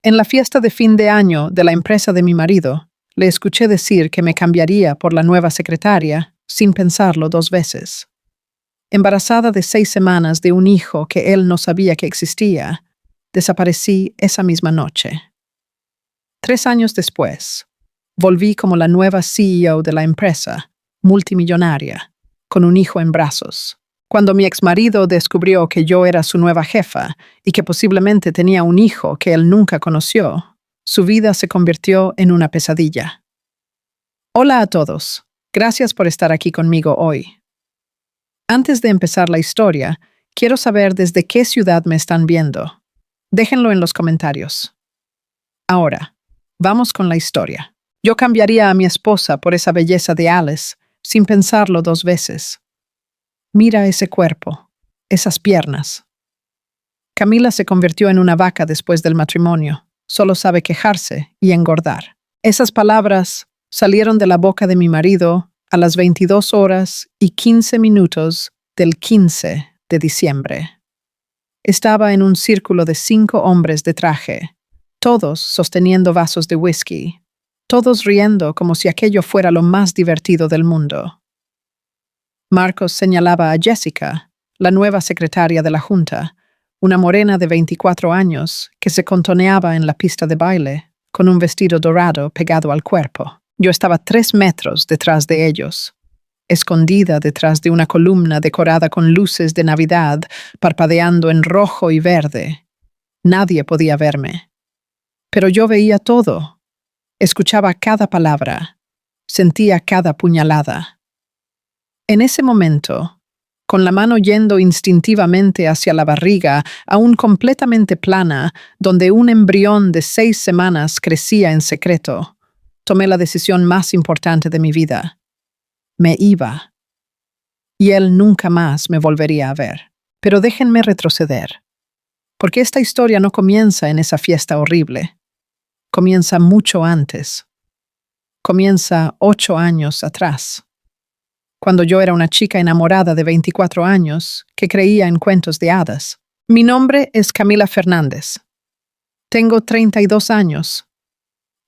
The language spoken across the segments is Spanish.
En la fiesta de fin de año de la empresa de mi marido, le escuché decir que me cambiaría por la nueva secretaria sin pensarlo 2 veces. Embarazada de 6 semanas de un hijo que él no sabía que existía, desaparecí esa misma noche. 3 años después, volví como la nueva CEO de la empresa, multimillonaria, con un hijo en brazos. Cuando mi exmarido descubrió que yo era su nueva jefa y que posiblemente tenía un hijo que él nunca conoció, su vida se convirtió en una pesadilla. Hola a todos. Gracias por estar aquí conmigo hoy. Antes de empezar la historia, quiero saber desde qué ciudad me están viendo. Déjenlo en los comentarios. Ahora, vamos con la historia. Yo cambiaría a mi esposa por esa belleza de Alice, sin pensarlo 2 veces. Mira ese cuerpo, esas piernas. Camila se convirtió en una vaca después del matrimonio. Solo sabe quejarse y engordar. Esas palabras salieron de la boca de mi marido a las 22:15 del 15 de diciembre. Estaba en un círculo de 5 hombres de traje, todos sosteniendo vasos de whisky, todos riendo como si aquello fuera lo más divertido del mundo. Marcos señalaba a Jessica, la nueva secretaria de la junta, una morena de 24 años que se contoneaba en la pista de baile, con un vestido dorado pegado al cuerpo. Yo estaba 3 metros detrás de ellos, escondida detrás de una columna decorada con luces de Navidad, parpadeando en rojo y verde. Nadie podía verme. Pero yo veía todo. Escuchaba cada palabra. Sentía cada puñalada. En ese momento, con la mano yendo instintivamente hacia la barriga, aún completamente plana, donde un embrión de 6 semanas crecía en secreto, tomé la decisión más importante de mi vida. Me iba. Y él nunca más me volvería a ver. Pero déjenme retroceder. Porque esta historia no comienza en esa fiesta horrible. Comienza mucho antes. Comienza 8 años atrás. Cuando yo era una chica enamorada de 24 años que creía en cuentos de hadas. Mi nombre es Camila Fernández. Tengo 32 años.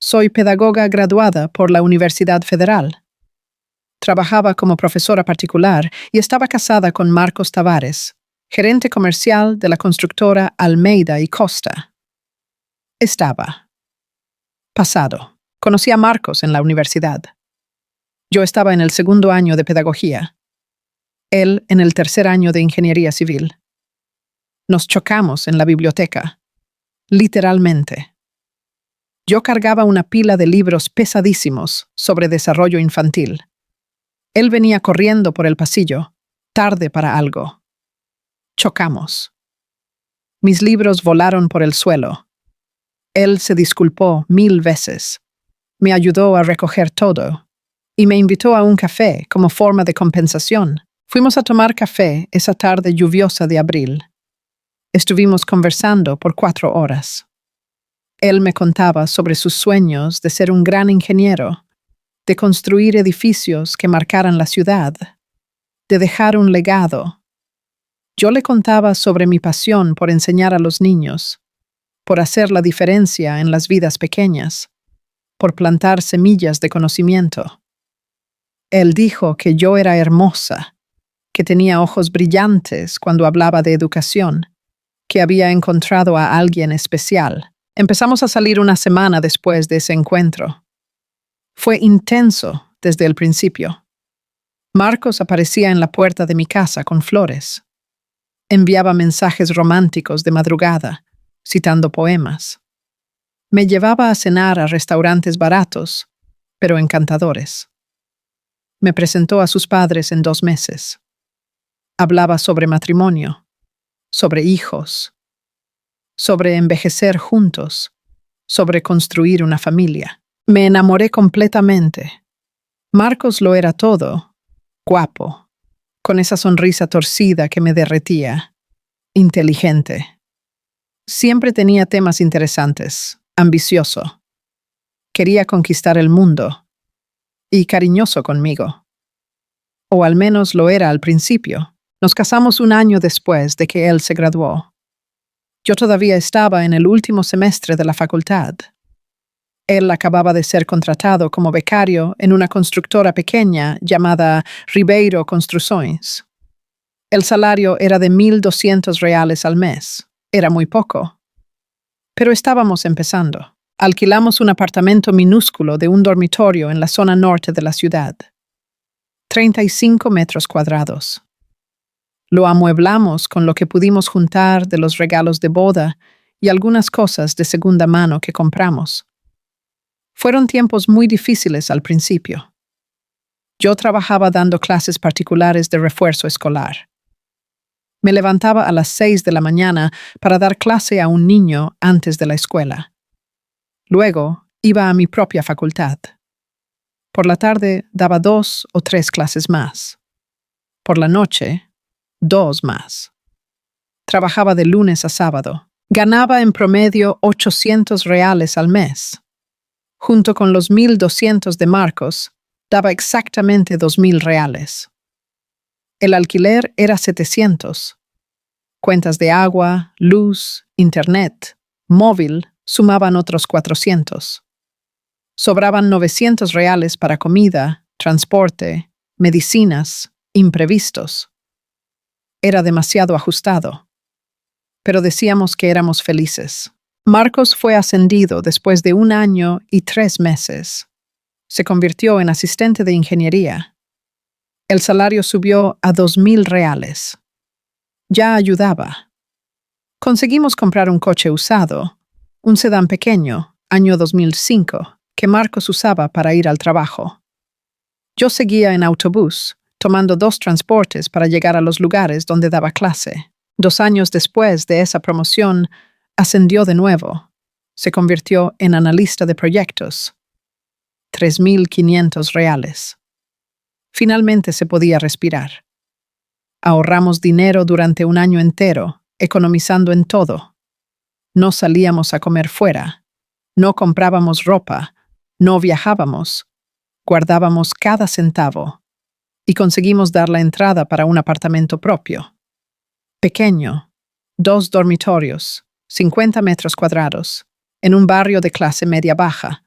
Soy pedagoga graduada por la Universidad Federal. Trabajaba como profesora particular y estaba casada con Marcos Tavares, gerente comercial de la constructora Almeida y Costa. Pasado. Conocí a Marcos en la universidad. Yo estaba en el 2.º año de pedagogía. Él en el 3.er año de ingeniería civil. Nos chocamos en la biblioteca. Literalmente. Yo cargaba una pila de libros pesadísimos sobre desarrollo infantil. Él venía corriendo por el pasillo, tarde para algo. Chocamos. Mis libros volaron por el suelo. Él se disculpó 1000 veces. Me ayudó a recoger todo. Y me invitó a un café como forma de compensación. Fuimos a tomar café esa tarde lluviosa de abril. Estuvimos conversando por 4 horas. Él me contaba sobre sus sueños de ser un gran ingeniero, de construir edificios que marcaran la ciudad, de dejar un legado. Yo le contaba sobre mi pasión por enseñar a los niños, por hacer la diferencia en las vidas pequeñas, por plantar semillas de conocimiento. Él dijo que yo era hermosa, que tenía ojos brillantes cuando hablaba de educación, que había encontrado a alguien especial. Empezamos a salir una semana después de ese encuentro. Fue intenso desde el principio. Marcos aparecía en la puerta de mi casa con flores. Enviaba mensajes románticos de madrugada, citando poemas. Me llevaba a cenar a restaurantes baratos, pero encantadores. Me presentó a sus padres en 2 meses. Hablaba sobre matrimonio, sobre hijos, sobre envejecer juntos, sobre construir una familia. Me enamoré completamente. Marcos lo era todo, guapo, con esa sonrisa torcida que me derretía, inteligente. Siempre tenía temas interesantes, ambicioso. Quería conquistar el mundo. Y cariñoso conmigo. O al menos lo era al principio. Nos casamos un año después de que él se graduó. Yo todavía estaba en el último semestre de la facultad. Él acababa de ser contratado como becario en una constructora pequeña llamada Ribeiro Construções. El salario era de 1.200 reales al mes. Era muy poco. Pero estábamos empezando. Alquilamos un apartamento minúsculo de un dormitorio en la zona norte de la ciudad. 35 metros cuadrados. Lo amueblamos con lo que pudimos juntar de los regalos de boda y algunas cosas de segunda mano que compramos. Fueron tiempos muy difíciles al principio. Yo trabajaba dando clases particulares de refuerzo escolar. Me levantaba a las 6 de la mañana para dar clase a un niño antes de la escuela. Luego iba a mi propia facultad. Por la tarde daba 2 o 3 clases más. Por la noche, 2 más. Trabajaba de lunes a sábado. Ganaba en promedio 800 reales al mes. Junto con los 1.200 de Marcos, daba exactamente 2.000 reales. El alquiler era 700. Cuentas de agua, luz, internet, móvil sumaban otros 400. Sobraban 900 reales para comida, transporte, medicinas, imprevistos. Era demasiado ajustado. Pero decíamos que éramos felices. Marcos fue ascendido después de 1 año y 3 meses. Se convirtió en asistente de ingeniería. El salario subió a 2.000 reales. Ya ayudaba. Conseguimos comprar un coche usado, un sedán pequeño, año 2005, que Marcos usaba para ir al trabajo. Yo seguía en autobús, tomando 2 transportes para llegar a los lugares donde daba clase. 2 años después de esa promoción, ascendió de nuevo. Se convirtió en analista de proyectos. 3.500 reales. Finalmente se podía respirar. Ahorramos dinero durante 1 año entero, economizando en todo. No salíamos a comer fuera. No comprábamos ropa. No viajábamos. Guardábamos cada centavo. Y conseguimos dar la entrada para un apartamento propio. Pequeño. 2 dormitorios. 50 metros cuadrados, en un barrio de clase media-baja.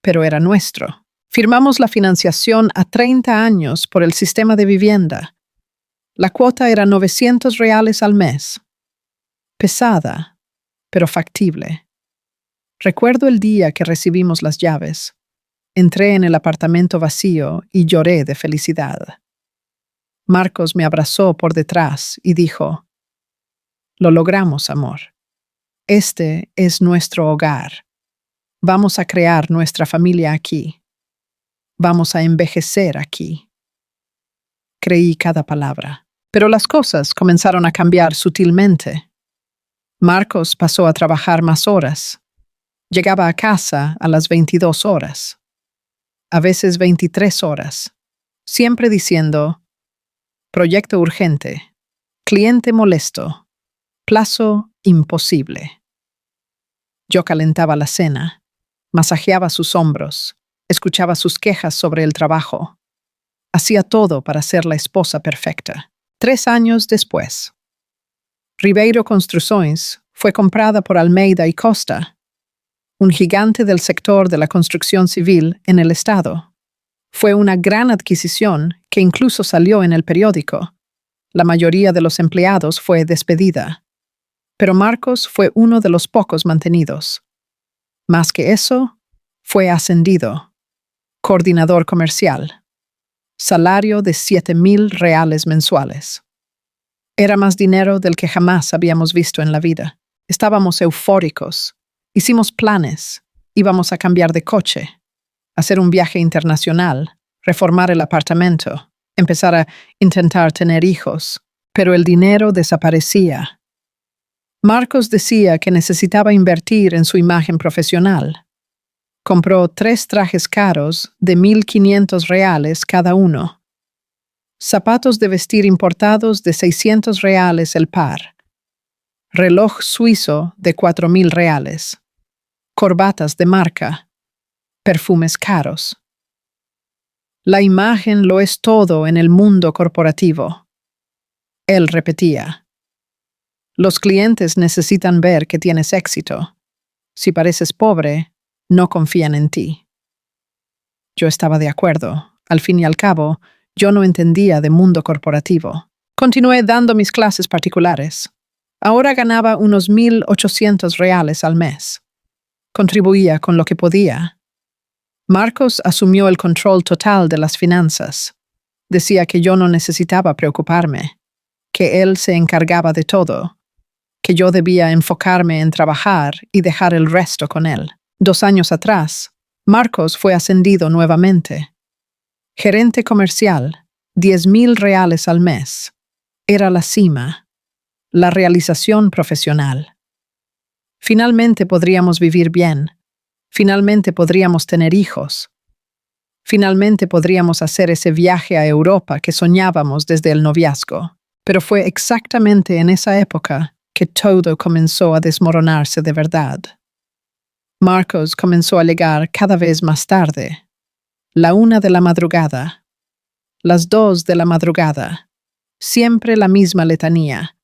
Pero era nuestro. Firmamos la financiación a 30 años por el sistema de vivienda. La cuota era 900 reales al mes. Pesada, pero factible. Recuerdo el día que recibimos las llaves. Entré en el apartamento vacío y lloré de felicidad. Marcos me abrazó por detrás y dijo: «Lo logramos, amor. Este es nuestro hogar. Vamos a crear nuestra familia aquí. Vamos a envejecer aquí». Creí cada palabra. Pero las cosas comenzaron a cambiar sutilmente. Marcos pasó a trabajar más horas. Llegaba a casa a las 22 horas. A veces 23 horas. Siempre diciendo: «Proyecto urgente. Cliente molesto. Plazo imposible». Yo calentaba la cena, masajeaba sus hombros, escuchaba sus quejas sobre el trabajo. Hacía todo para ser la esposa perfecta. 3 años después, Ribeiro Construções fue comprada por Almeida y Costa, un gigante del sector de la construcción civil en el estado. Fue una gran adquisición que incluso salió en el periódico. La mayoría de los empleados fue despedida. Pero Marcos fue uno de los pocos mantenidos. Más que eso, fue ascendido. Coordinador comercial. Salario de 7.000 reales mensuales. Era más dinero del que jamás habíamos visto en la vida. Estábamos eufóricos. Hicimos planes. Íbamos a cambiar de coche, hacer un viaje internacional, reformar el apartamento, empezar a intentar tener hijos. Pero el dinero desaparecía. Marcos decía que necesitaba invertir en su imagen profesional. Compró 3 trajes caros de 1.500 reales cada uno. Zapatos de vestir importados de 600 reales el par. Reloj suizo de 4.000 reales. Corbatas de marca. Perfumes caros. La imagen lo es todo en el mundo corporativo. Él repetía: Los clientes necesitan ver que tienes éxito. Si pareces pobre, no confían en ti. Yo estaba de acuerdo. Al fin y al cabo, yo no entendía de mundo corporativo. Continué dando mis clases particulares. Ahora ganaba unos $1,800 al mes. Contribuía con lo que podía. Marcos asumió el control total de las finanzas. Decía que yo no necesitaba preocuparme, que él se encargaba de todo, que yo debía enfocarme en trabajar y dejar el resto con él. 2 años atrás, Marcos fue ascendido nuevamente. Gerente comercial, $10,000 al mes. Era la cima, la realización profesional. Finalmente podríamos vivir bien. Finalmente podríamos tener hijos. Finalmente podríamos hacer ese viaje a Europa que soñábamos desde el noviazgo. Pero fue exactamente en esa época que todo comenzó a desmoronarse de verdad. Marcos comenzó a llegar cada vez más tarde. La 1 de la madrugada. Las 2 de la madrugada. Siempre la misma letanía.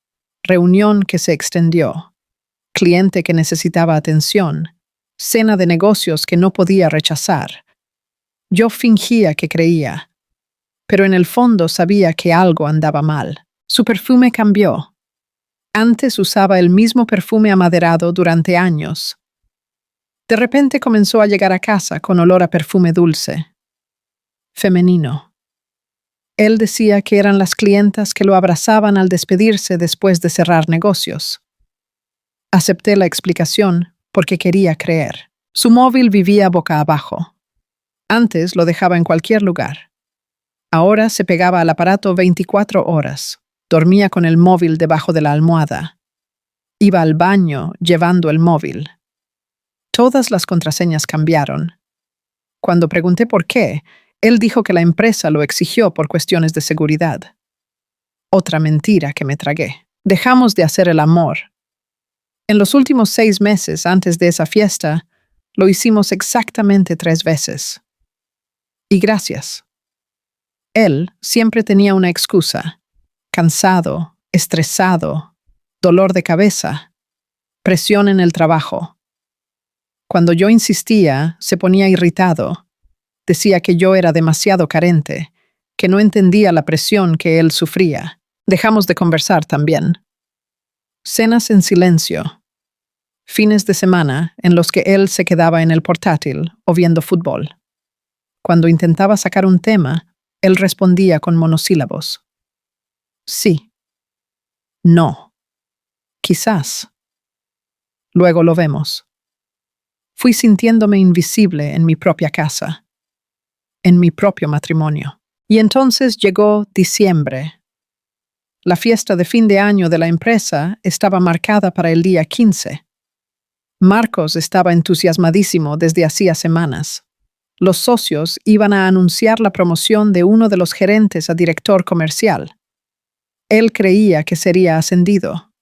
Reunión que se extendió. Cliente que necesitaba atención. Cena de negocios que no podía rechazar. Yo fingía que creía, pero en el fondo sabía que algo andaba mal. Su perfume cambió. Antes usaba el mismo perfume amaderado durante años. De repente comenzó a llegar a casa con olor a perfume dulce. Femenino. Él decía que eran las clientas que lo abrazaban al despedirse después de cerrar negocios. Acepté la explicación porque quería creer. Su móvil vivía boca abajo. Antes lo dejaba en cualquier lugar. Ahora se pegaba al aparato 24 horas. Dormía con el móvil debajo de la almohada. Iba al baño llevando el móvil. Todas las contraseñas cambiaron. Cuando pregunté por qué, él dijo que la empresa lo exigió por cuestiones de seguridad. Otra mentira que me tragué. Dejamos de hacer el amor. En los últimos 6 meses antes de esa fiesta, lo hicimos exactamente 3 veces. Y gracias. Él siempre tenía una excusa. Cansado, estresado, dolor de cabeza, presión en el trabajo. Cuando yo insistía, se ponía irritado. Decía que yo era demasiado carente, que no entendía la presión que él sufría. Dejamos de conversar también. Cenas en silencio. Fines de semana en los que él se quedaba en el portátil o viendo fútbol. Cuando intentaba sacar un tema, él respondía con monosílabos. Sí. No. Quizás. Luego lo vemos. Fui sintiéndome invisible en mi propia casa, en mi propio matrimonio. Y entonces llegó diciembre. La fiesta de fin de año de la empresa estaba marcada para el día 15. Marcos estaba entusiasmadísimo desde hacía semanas. Los socios iban a anunciar la promoción de uno de los gerentes a director comercial. Él creía que sería ascendido.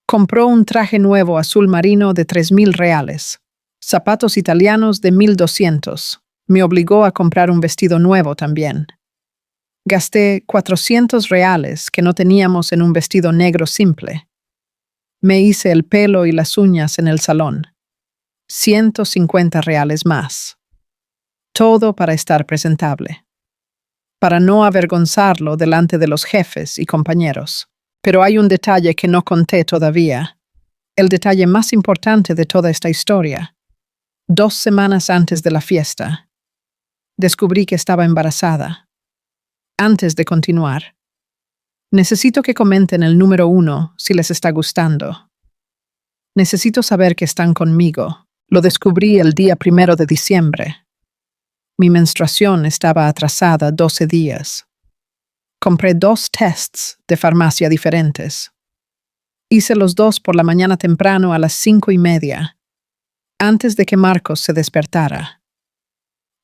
Compró un traje nuevo azul marino de $3,000, zapatos italianos de $1,200. Me obligó a comprar un vestido nuevo también. Gasté $400 que no teníamos en un vestido negro simple. Me hice el pelo y las uñas en el salón. $150 más. Todo para estar presentable. Para no avergonzarlo delante de los jefes y compañeros. Pero hay un detalle que no conté todavía. El detalle más importante de toda esta historia. 2 semanas antes de la fiesta, descubrí que estaba embarazada. Antes de continuar, necesito que comenten el número 1 si les está gustando. Necesito saber que están conmigo. Lo descubrí el día 1 de diciembre. Mi menstruación estaba atrasada 12 días. Compré 2 tests de farmacia diferentes. Hice los 2 por la mañana temprano a las 5:30, antes de que Marcos se despertara.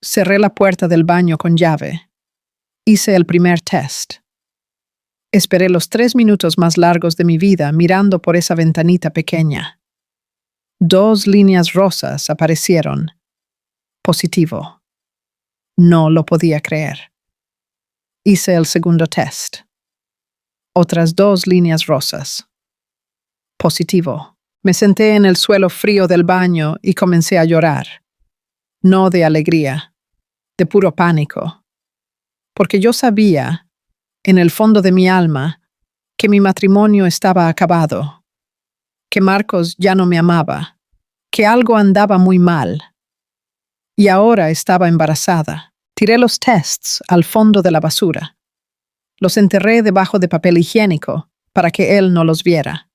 Cerré la puerta del baño con llave. Hice el primer test. Esperé los 3 minutos más largos de mi vida mirando por esa ventanita pequeña. 2 líneas rosas aparecieron. Positivo. No lo podía creer. Hice el segundo test. Otras 2 líneas rosas. Positivo. Me senté en el suelo frío del baño y comencé a llorar. No de alegría, de puro pánico. Porque yo sabía, en el fondo de mi alma, que mi matrimonio estaba acabado, que Marcos ya no me amaba, que algo andaba muy mal. Y ahora estaba embarazada. Tiré los tests al fondo de la basura. Los enterré debajo de papel higiénico para que él no los viera.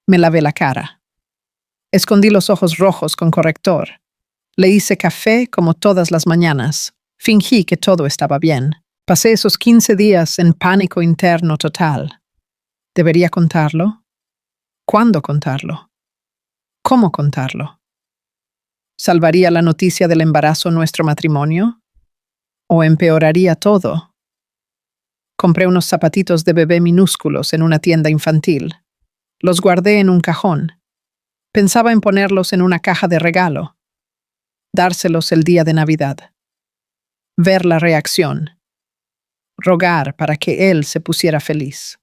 Me lavé la cara. Escondí los ojos rojos con corrector. Le hice café como todas las mañanas. Fingí que todo estaba bien. Pasé esos 15 días en pánico interno total. ¿Debería contarlo? ¿Cuándo contarlo? ¿Cómo contarlo? ¿Salvaría la noticia del embarazo nuestro matrimonio? ¿O empeoraría todo? Compré unos zapatitos de bebé minúsculos en una tienda infantil. Los guardé en un cajón. Pensaba en ponerlos en una caja de regalo. Dárselos el día de Navidad. Ver la reacción. Rogar para que él se pusiera feliz.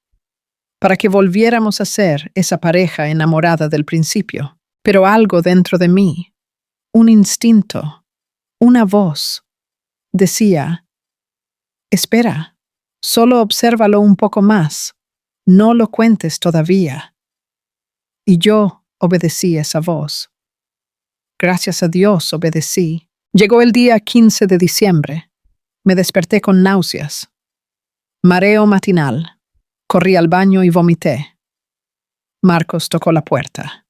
Para que volviéramos a ser esa pareja enamorada del principio. Pero algo dentro de mí, un instinto, una voz, decía: espera, solo obsérvalo un poco más, no lo cuentes todavía. Y yo obedecí esa voz. Gracias a Dios obedecí. Llegó el día 15 de diciembre. Me desperté con náuseas. Mareo matinal. Corrí al baño y vomité. Marcos tocó la puerta.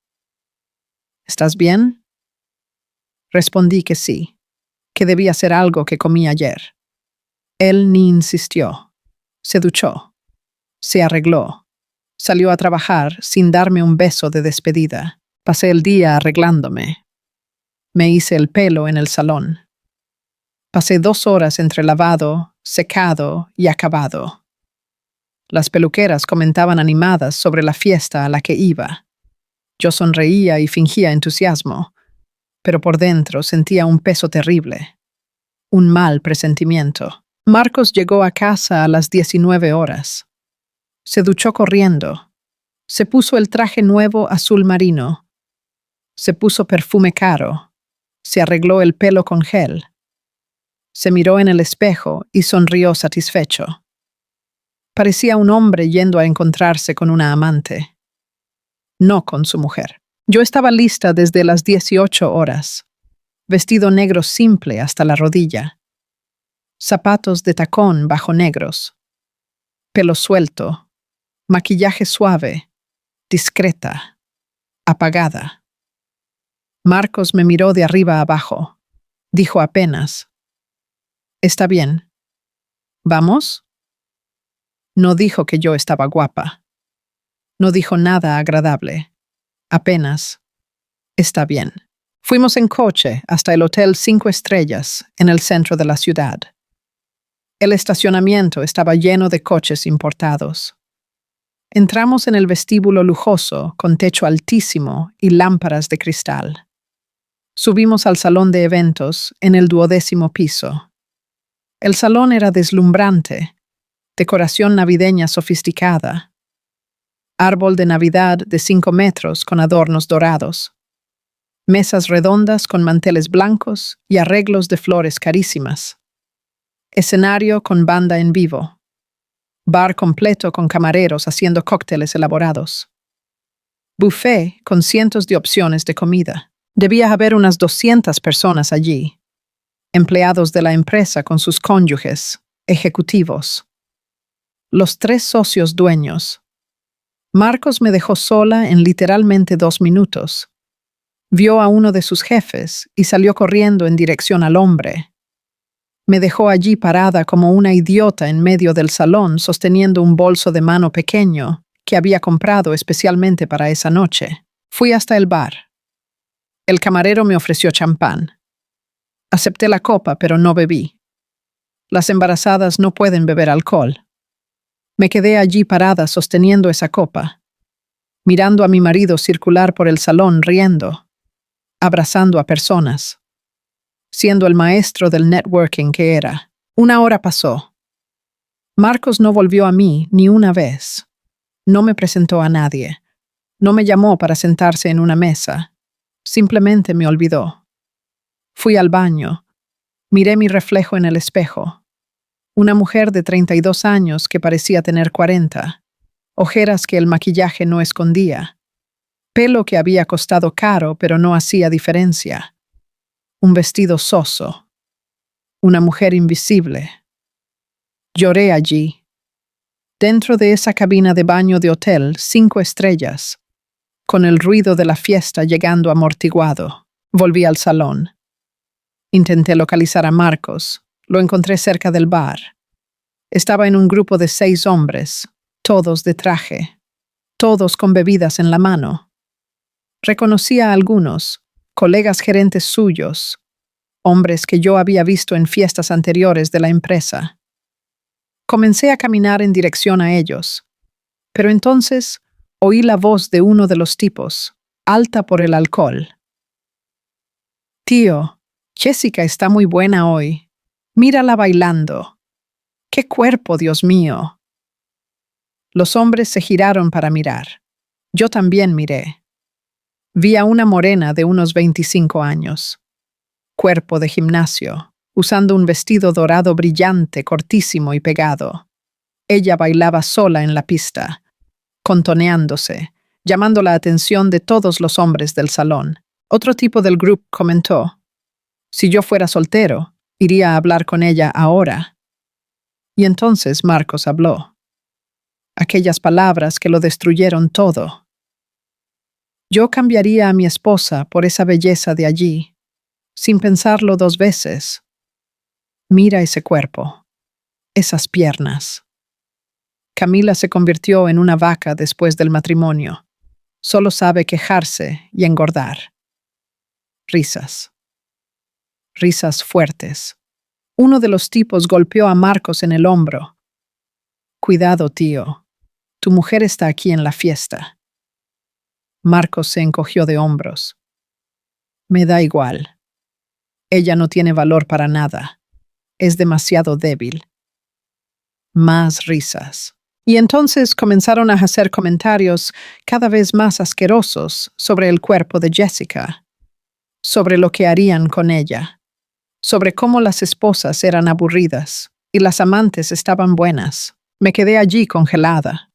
¿Estás bien? Respondí que sí, que debía ser algo que comí ayer. Él ni insistió. Se duchó. Se arregló. Salió a trabajar sin darme un beso de despedida. Pasé el día arreglándome. Me hice el pelo en el salón. Pasé 2 horas entre lavado, secado y acabado. Las peluqueras comentaban animadas sobre la fiesta a la que iba. Yo sonreía y fingía entusiasmo, pero por dentro sentía un peso terrible, un mal presentimiento. Marcos llegó a casa a las 19 horas. Se duchó corriendo. Se puso el traje nuevo azul marino. Se puso perfume caro. Se arregló el pelo con gel. Se miró en el espejo y sonrió satisfecho. Parecía un hombre yendo a encontrarse con una amante, no con su mujer. Yo estaba lista desde las 18 horas, vestido negro simple hasta la rodilla, zapatos de tacón bajo negros, pelo suelto, maquillaje suave, discreta, apagada. Marcos me miró de arriba a abajo. Dijo apenas: «¿Está bien? ¿Vamos?» No dijo que yo estaba guapa. No dijo nada agradable. Apenas: «Está bien». Fuimos en coche hasta el Hotel 5 Estrellas, en el centro de la ciudad. El estacionamiento estaba lleno de coches importados. Entramos en el vestíbulo lujoso, con techo altísimo y lámparas de cristal. Subimos al salón de eventos, en el 12º piso. El salón era deslumbrante, decoración navideña sofisticada, árbol de Navidad de 5 metros con adornos dorados, mesas redondas con manteles blancos y arreglos de flores carísimas, escenario con banda en vivo, bar completo con camareros haciendo cócteles elaborados, buffet con cientos de opciones de comida. Debía haber unas 200 personas allí, empleados de la empresa con sus cónyuges, ejecutivos, los 3 socios dueños. Marcos me dejó sola en literalmente 2 minutos. Vio a uno de sus jefes y salió corriendo en dirección al hombre. Me dejó allí parada como una idiota en medio del salón, sosteniendo un bolso de mano pequeño que había comprado especialmente para esa noche. Fui hasta el bar. El camarero me ofreció champán. Acepté la copa, pero no bebí. Las embarazadas no pueden beber alcohol. Me quedé allí parada sosteniendo esa copa, mirando a mi marido circular por el salón riendo, abrazando a personas, siendo el maestro del networking que era. 1 hora pasó. Marcos no volvió a mí ni una vez. No me presentó a nadie. No me llamó para sentarse en una mesa. Simplemente me olvidó. Fui al baño. Miré mi reflejo en el espejo. Una mujer de 32 años que parecía tener 40. Ojeras que el maquillaje no escondía. Pelo que había costado caro pero no hacía diferencia. Un vestido soso. Una mujer invisible. Lloré allí. Dentro de esa cabina de baño de hotel 5 estrellas, con el ruido de la fiesta llegando amortiguado, volví al salón. Intenté localizar a Marcos. Lo encontré cerca del bar. Estaba en un grupo de 6 hombres, todos de traje, todos con bebidas en la mano. Reconocí a algunos, colegas gerentes suyos, hombres que yo había visto en fiestas anteriores de la empresa. Comencé a caminar en dirección a ellos, pero entonces oí la voz de uno de los tipos, alta por el alcohol. «Tío, Jessica está muy buena hoy. Mírala bailando. ¡Qué cuerpo, Dios mío!». Los hombres se giraron para mirar. Yo también miré. Vi a una morena de unos 25 años. Cuerpo de gimnasio, usando un vestido dorado brillante, cortísimo y pegado. Ella bailaba sola en la pista, contoneándose, llamando la atención de todos los hombres del salón. Otro tipo del grupo comentó: «Si yo fuera soltero, iría a hablar con ella ahora». Y entonces Marcos habló. Aquellas palabras que lo destruyeron todo. Yo cambiaría a mi esposa por esa belleza de allí, sin pensarlo 2 veces. Mira ese cuerpo, esas piernas. Camila se convirtió en una vaca después del matrimonio. Solo sabe quejarse y engordar. Risas. Risas fuertes. Uno de los tipos golpeó a Marcos en el hombro. «Cuidado, tío. Tu mujer está aquí en la fiesta». Marcos se encogió de hombros. «Me da igual. Ella no tiene valor para nada. Es demasiado débil». Más risas. Y entonces comenzaron a hacer comentarios cada vez más asquerosos sobre el cuerpo de Jessica, sobre lo que harían con ella, sobre cómo las esposas eran aburridas y las amantes estaban buenas. Me quedé allí congelada.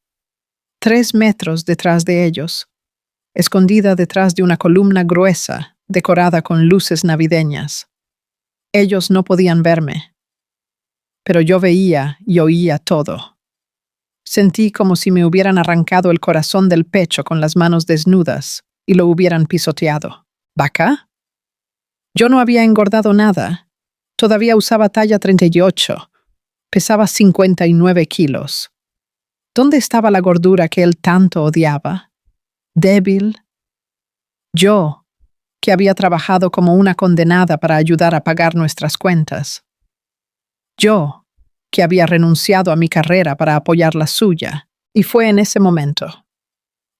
3 metros detrás de ellos, escondida detrás de una columna gruesa, decorada con luces navideñas. Ellos no podían verme, pero yo veía y oía todo. Sentí como si me hubieran arrancado el corazón del pecho con las manos desnudas y lo hubieran pisoteado. ¿Vaca? Yo no había engordado nada. Todavía usaba talla 38. Pesaba 59 kilos. ¿Dónde estaba la gordura que él tanto odiaba? Débil. Yo, que había trabajado como una condenada para ayudar a pagar nuestras cuentas. Yo, que había renunciado a mi carrera para apoyar la suya. Y fue en ese momento,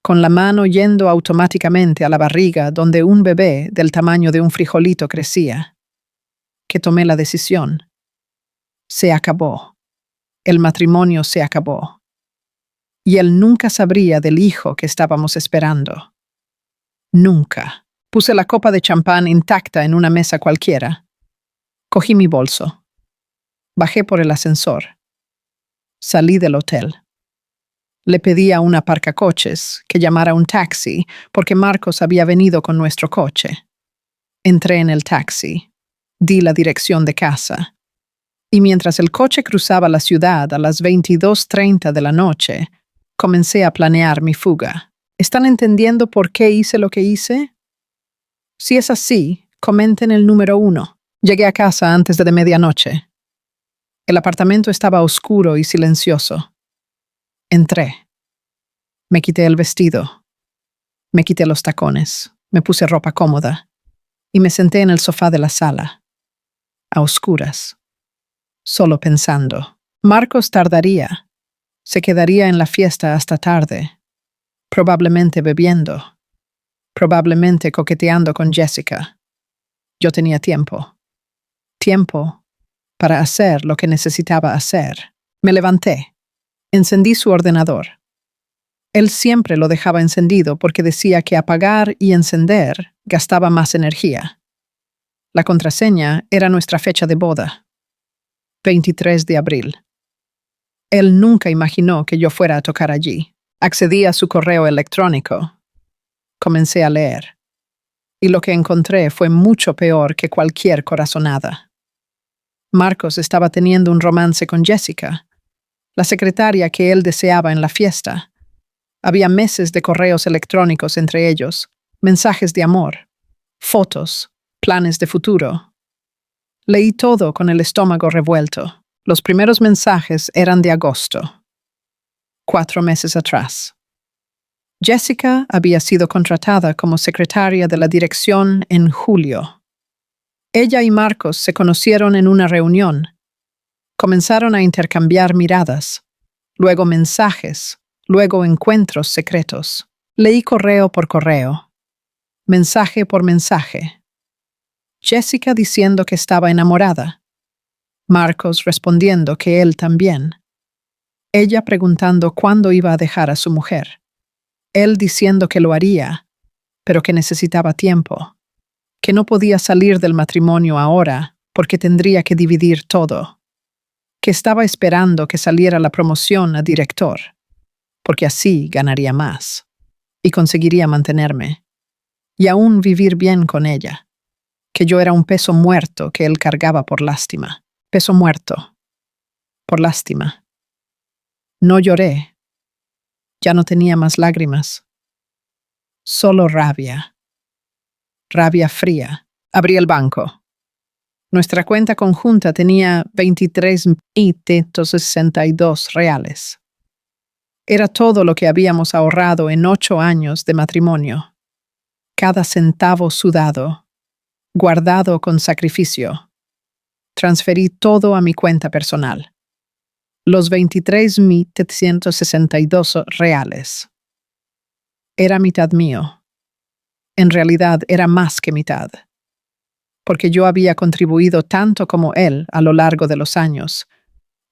con la mano yendo automáticamente a la barriga donde un bebé del tamaño de un frijolito crecía, que tomé la decisión. Se acabó. El matrimonio se acabó. Y él nunca sabría del hijo que estábamos esperando. Nunca. Puse la copa de champán intacta en una mesa cualquiera. Cogí mi bolso. Bajé por el ascensor. Salí del hotel. Le pedí a un aparcacoches que llamara un taxi porque Marcos había venido con nuestro coche. Entré en el taxi. Di la dirección de casa. Y mientras el coche cruzaba la ciudad a las 22:30 de la noche, comencé a planear mi fuga. ¿Están entendiendo por qué hice lo que hice? Si es así, comenten el número 1. Llegué a casa antes de medianoche. El apartamento estaba oscuro y silencioso. Entré. Me quité el vestido. Me quité los tacones. Me puse ropa cómoda. Y me senté en el sofá de la sala. A oscuras. Solo pensando. Marcos tardaría. Se quedaría en la fiesta hasta tarde. Probablemente bebiendo. Probablemente coqueteando con Jessica. Yo tenía tiempo. Tiempo para hacer lo que necesitaba hacer. Me levanté. Encendí su ordenador. Él siempre lo dejaba encendido porque decía que apagar y encender gastaba más energía. La contraseña era nuestra fecha de boda, 23 de abril. Él nunca imaginó que yo fuera a tocar allí. Accedí a su correo electrónico. Comencé a leer. Y lo que encontré fue mucho peor que cualquier corazonada. Marcos estaba teniendo un romance con Jessica, la secretaria que él deseaba en la fiesta. Había meses de correos electrónicos entre ellos, mensajes de amor, fotos, planes de futuro. Leí todo con el estómago revuelto. Los primeros mensajes eran de agosto, 4 meses atrás. Jessica había sido contratada como secretaria de la dirección en julio. Ella y Marcos se conocieron en una reunión. Comenzaron a intercambiar miradas, luego mensajes, luego encuentros secretos. Leí correo por correo, mensaje por mensaje. Jessica diciendo que estaba enamorada. Marcos respondiendo que él también. Ella preguntando cuándo iba a dejar a su mujer. Él diciendo que lo haría, pero que necesitaba tiempo, que no podía salir del matrimonio ahora porque tendría que dividir todo, que estaba esperando que saliera la promoción a director, porque así ganaría más y conseguiría mantenerme y aún vivir bien con ella, que yo era un peso muerto que él cargaba por lástima. Peso muerto, por lástima. No lloré. Ya no tenía más lágrimas. Solo rabia. Rabia fría. Abrí el banco. Nuestra cuenta conjunta tenía 23.162 reales. Era todo lo que habíamos ahorrado en 8 años de matrimonio. Cada centavo sudado, guardado con sacrificio. Transferí todo a mi cuenta personal. Los 23.762 reales. Era mitad mío. En realidad era más que mitad. Porque yo había contribuido tanto como él a lo largo de los años,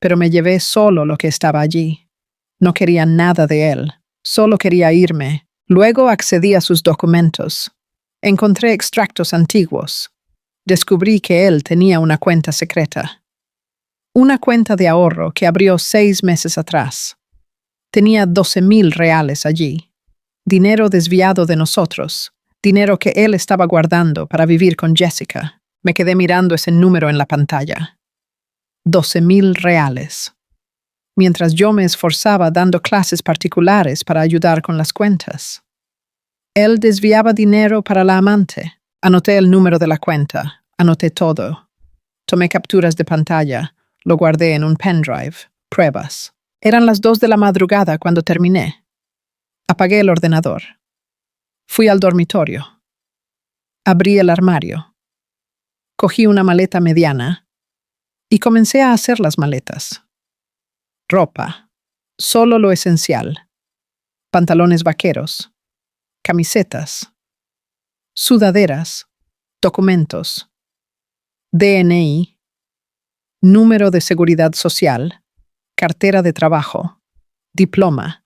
pero me llevé solo lo que estaba allí. No quería nada de él, solo quería irme. Luego accedí a sus documentos. Encontré extractos antiguos. Descubrí que él tenía una cuenta secreta. Una cuenta de ahorro que abrió 6 meses atrás. Tenía 12.000 reales allí. Dinero desviado de nosotros. Dinero que él estaba guardando para vivir con Jessica. Me quedé mirando ese número en la pantalla. 12.000 reales. Mientras yo me esforzaba dando clases particulares para ayudar con las cuentas. Él desviaba dinero para la amante. Anoté el número de la cuenta, anoté todo. Tomé capturas de pantalla, lo guardé en un pendrive, pruebas. Eran las 2 de la madrugada cuando terminé. Apagué el ordenador. Fui al dormitorio. Abrí el armario. Cogí una maleta mediana y comencé a hacer las maletas. Ropa, solo lo esencial. Pantalones vaqueros, camisetas, sudaderas, documentos, DNI, número de seguridad social, cartera de trabajo, diploma,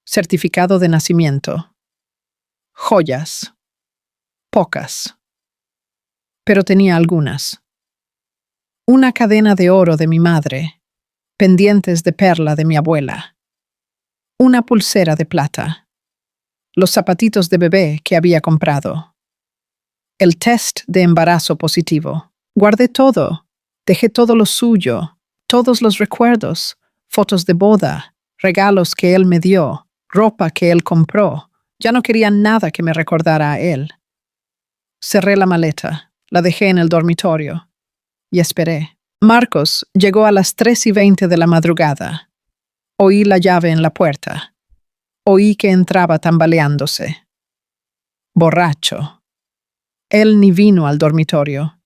certificado de nacimiento, joyas, pocas, pero tenía algunas. Una cadena de oro de mi madre, pendientes de perla de mi abuela, una pulsera de plata, los zapatitos de bebé que había comprado, el test de embarazo positivo. Guardé todo, dejé todo lo suyo, todos los recuerdos, fotos de boda, regalos que él me dio, ropa que él compró. Ya no quería nada que me recordara a él. Cerré la maleta, la dejé en el dormitorio y esperé. Marcos llegó a las 3:20 de la madrugada. Oí la llave en la puerta. Oí que entraba tambaleándose. Borracho. Él ni vino al dormitorio.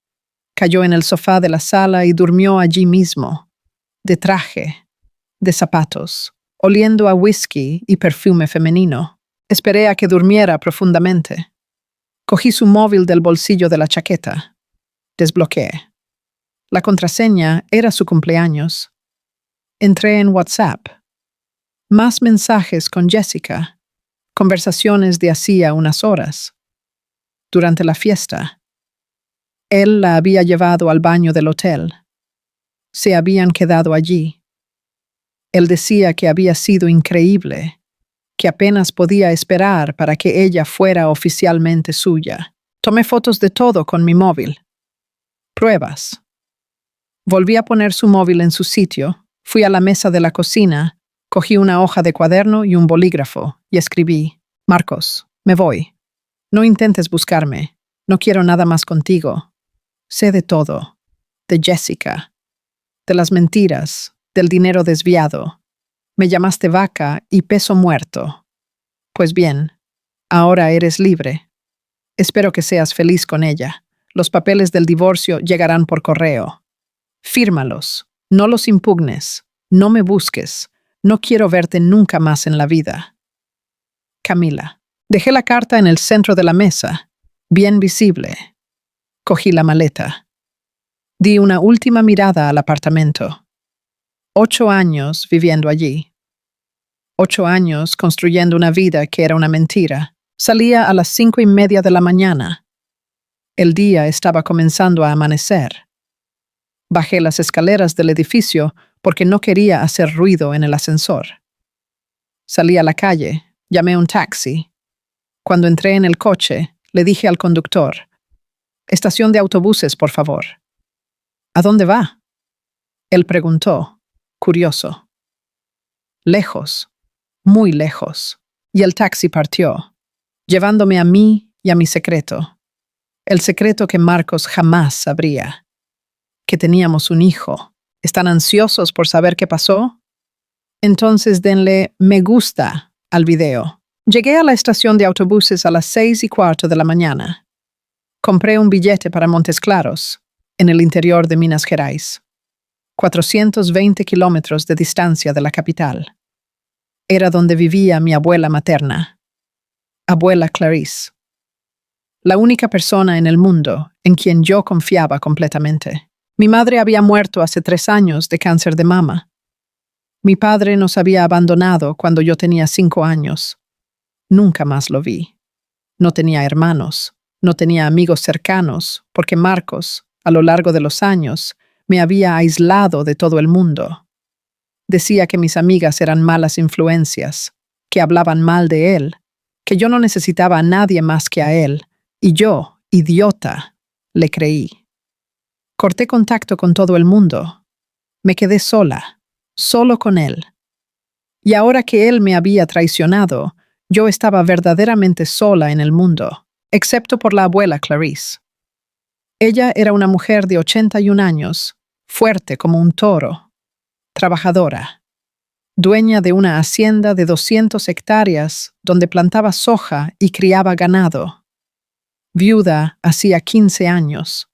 Cayó en el sofá de la sala y durmió allí mismo, de traje, de zapatos, oliendo a whisky y perfume femenino. Esperé a que durmiera profundamente. Cogí su móvil del bolsillo de la chaqueta. Desbloqueé. La contraseña era su cumpleaños. Entré en WhatsApp. Más mensajes con Jessica, conversaciones de hacía unas horas. Durante la fiesta, él la había llevado al baño del hotel. Se habían quedado allí. Él decía que había sido increíble, que apenas podía esperar para que ella fuera oficialmente suya. Tomé fotos de todo con mi móvil. Pruebas. Volví a poner su móvil en su sitio, fui a la mesa de la cocina, cogí una hoja de cuaderno y un bolígrafo y escribí: Marcos, me voy. No intentes buscarme. No quiero nada más contigo. Sé de todo. De Jessica. De las mentiras. Del dinero desviado. Me llamaste vaca y peso muerto. Pues bien, ahora eres libre. Espero que seas feliz con ella. Los papeles del divorcio llegarán por correo. Fírmalos. No los impugnes. No me busques. No quiero verte nunca más en la vida. Camila. Dejé la carta en el centro de la mesa, bien visible. Cogí la maleta. Di una última mirada al apartamento. 8 años viviendo allí. 8 años construyendo una vida que era una mentira. Salía a las 5:30 de la mañana. El día estaba comenzando a amanecer. Bajé las escaleras del edificio porque no quería hacer ruido en el ascensor. Salí a la calle, llamé un taxi. Cuando entré en el coche, le dije al conductor: «Estación de autobuses, por favor». «¿A dónde va?». Él preguntó, curioso. «Lejos, muy lejos». Y el taxi partió, llevándome a mí y a mi secreto. El secreto que Marcos jamás sabría. Que teníamos un hijo. ¿Están ansiosos por saber qué pasó? Entonces denle me gusta al video. Llegué a la estación de autobuses a las 6:15 de la mañana. Compré un billete para Montes Claros, en el interior de Minas Gerais. 420 kilómetros de distancia de la capital. Era donde vivía mi abuela materna, abuela Clarice. La única persona en el mundo en quien yo confiaba completamente. Mi madre había muerto hace 3 años de cáncer de mama. Mi padre nos había abandonado cuando yo tenía 5 años. Nunca más lo vi. No tenía hermanos, no tenía amigos cercanos, porque Marcos, a lo largo de los años, me había aislado de todo el mundo. Decía que mis amigas eran malas influencias, que hablaban mal de él, que yo no necesitaba a nadie más que a él, y yo, idiota, le creí. Corté contacto con todo el mundo. Me quedé sola, solo con él. Y ahora que él me había traicionado, yo estaba verdaderamente sola en el mundo, excepto por la abuela Clarice. Ella era una mujer de 81 años, fuerte como un toro, trabajadora, dueña de una hacienda de 200 hectáreas donde plantaba soja y criaba ganado. Viuda hacía 15 años.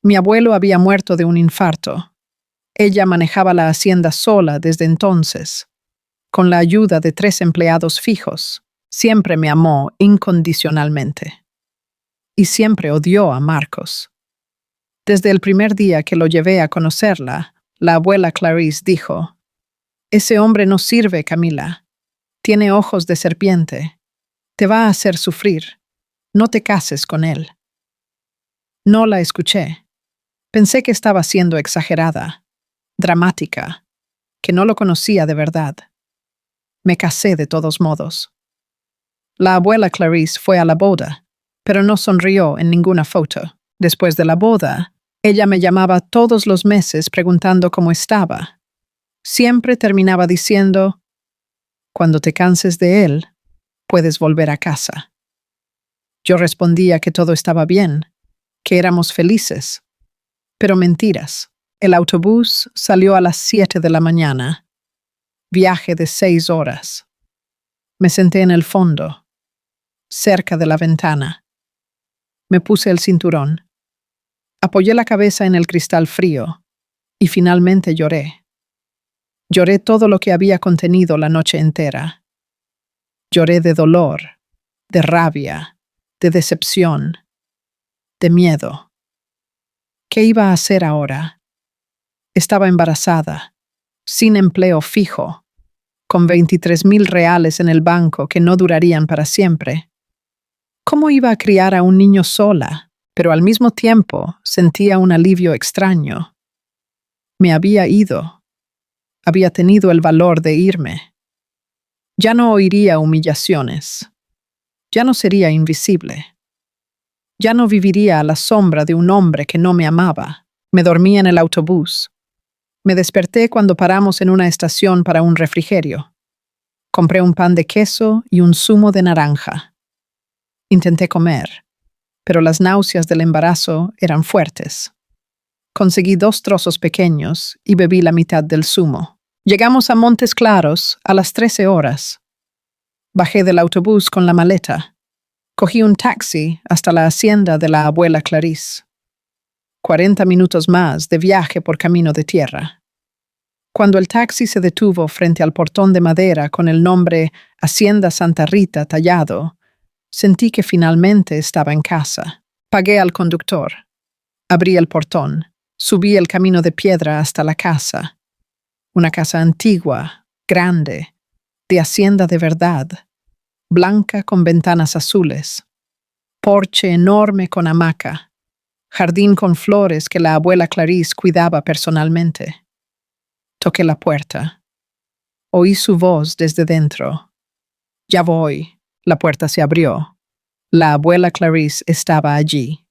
Mi abuelo había muerto de un infarto. Ella manejaba la hacienda sola desde entonces, con la ayuda de 3 empleados fijos. Siempre me amó incondicionalmente. Y siempre odió a Marcos. Desde el primer día que lo llevé a conocerla, la abuela Clarice dijo: «Ese hombre no sirve, Camila. Tiene ojos de serpiente. Te va a hacer sufrir. No te cases con él». No la escuché. Pensé que estaba siendo exagerada, dramática, que no lo conocía de verdad. Me casé de todos modos. La abuela Clarice fue a la boda, pero no sonrió en ninguna foto. Después de la boda, ella me llamaba todos los meses preguntando cómo estaba. Siempre terminaba diciendo: «Cuando te canses de él, puedes volver a casa». Yo respondía que todo estaba bien, que éramos felices. Pero mentiras. El autobús salió a las 7 de la mañana. Viaje de 6 horas. Me senté en el fondo, cerca de la ventana. Me puse el cinturón. Apoyé la cabeza en el cristal frío y finalmente lloré. Lloré todo lo que había contenido la noche entera. Lloré de dolor, de rabia, de decepción, de miedo. ¿Qué iba a hacer ahora? Estaba embarazada, sin empleo fijo, con 23,000 reales en el banco que no durarían para siempre. ¿Cómo iba a criar a un niño sola? Pero al mismo tiempo sentía un alivio extraño. Me había ido. Había tenido el valor de irme. Ya no oiría humillaciones. Ya no sería invisible. Ya no viviría a la sombra de un hombre que no me amaba. Me dormí en el autobús. Me desperté cuando paramos en una estación para un refrigerio. Compré un pan de queso y un zumo de naranja. Intenté comer, pero las náuseas del embarazo eran fuertes. Conseguí 2 trozos pequeños y bebí la mitad del zumo. Llegamos a Montes Claros a las 13 horas. Bajé del autobús con la maleta. Cogí un taxi hasta la hacienda de la abuela Clarice. 40 minutos más de viaje por camino de tierra. Cuando el taxi se detuvo frente al portón de madera con el nombre Hacienda Santa Rita tallado, sentí que finalmente estaba en casa. Pagué al conductor. Abrí el portón. Subí el camino de piedra hasta la casa. Una casa antigua, grande, de hacienda de verdad, blanca con ventanas azules. Porche enorme con hamaca. Jardín con flores que la abuela Clarice cuidaba personalmente. Toqué la puerta. Oí su voz desde dentro. Ya voy. La puerta se abrió. La abuela Clarice estaba allí.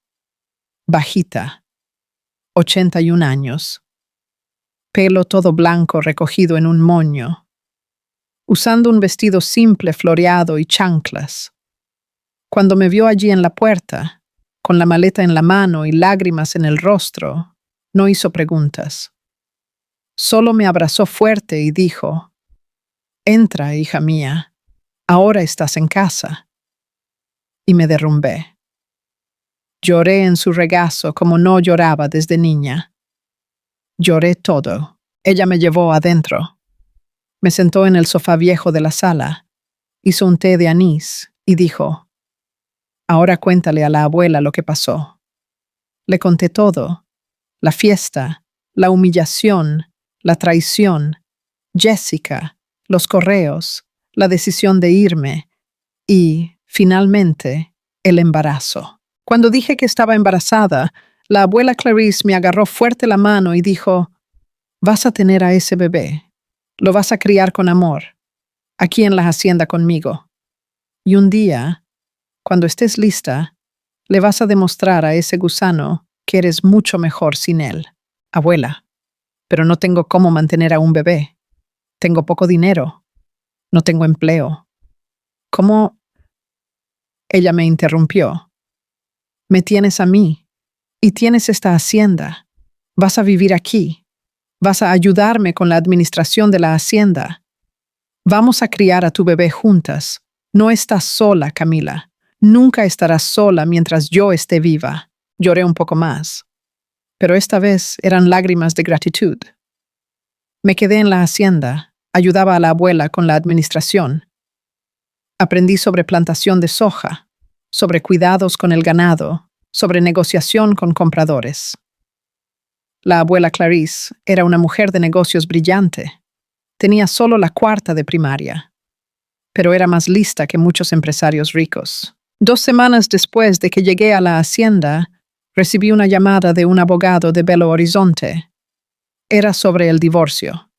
Bajita. 81 años. Pelo todo blanco recogido en un moño. Usando un vestido simple floreado y chanclas. Cuando me vio allí en la puerta, con la maleta en la mano y lágrimas en el rostro, no hizo preguntas. Solo me abrazó fuerte y dijo: «Entra, hija mía, ahora estás en casa». Y me derrumbé. Lloré en su regazo como no lloraba desde niña. Lloré todo. Ella me llevó adentro. Me sentó en el sofá viejo de la sala, hizo un té de anís y dijo: «Ahora cuéntale a la abuela lo que pasó». Le conté todo: la fiesta, la humillación, la traición, Jessica, los correos, la decisión de irme y, finalmente, el embarazo. Cuando dije que estaba embarazada, la abuela Clarice me agarró fuerte la mano y dijo: «Vas a tener a ese bebé. Lo vas a criar con amor, aquí en la hacienda conmigo. Y un día, cuando estés lista, le vas a demostrar a ese gusano que eres mucho mejor sin él». Abuela, pero no tengo cómo mantener a un bebé. Tengo poco dinero. No tengo empleo. ¿Cómo? Ella me interrumpió. Me tienes a mí, y tienes esta hacienda. Vas a vivir aquí. Vas a ayudarme con la administración de la hacienda. Vamos a criar a tu bebé juntas. No estás sola, Camila. Nunca estarás sola mientras yo esté viva. Lloré un poco más, pero esta vez eran lágrimas de gratitud. Me quedé en la hacienda, ayudaba a la abuela con la administración. Aprendí sobre plantación de soja, sobre cuidados con el ganado, sobre negociación con compradores. La abuela Clarice era una mujer de negocios brillante. Tenía solo la 4ª de primaria, pero era más lista que muchos empresarios ricos. 2 semanas después de que llegué a la hacienda, recibí una llamada de un abogado de Belo Horizonte. Era sobre el divorcio.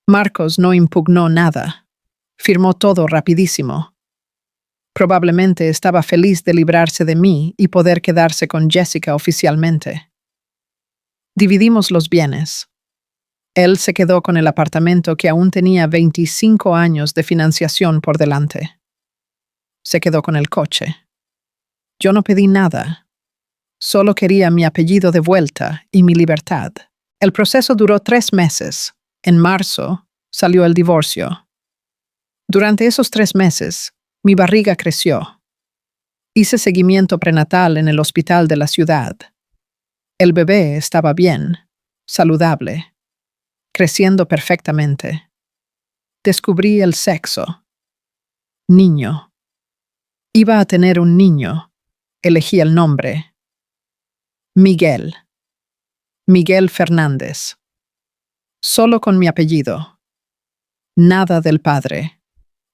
Marcos no impugnó nada. Firmó todo rapidísimo. Probablemente estaba feliz de librarse de mí y poder quedarse con Jessica oficialmente. Dividimos los bienes. Él se quedó con el apartamento que aún tenía 25 años de financiación por delante. Se quedó con el coche. Yo no pedí nada. Solo quería mi apellido de vuelta y mi libertad. El proceso duró 3 meses. En marzo salió el divorcio. Durante esos 3 meses, mi barriga creció. Hice seguimiento prenatal en el hospital de la ciudad. El bebé estaba bien, saludable, creciendo perfectamente. Descubrí el sexo. Niño. Iba a tener un niño. Elegí el nombre. Miguel. Miguel Fernández. Solo con mi apellido. nada del padre,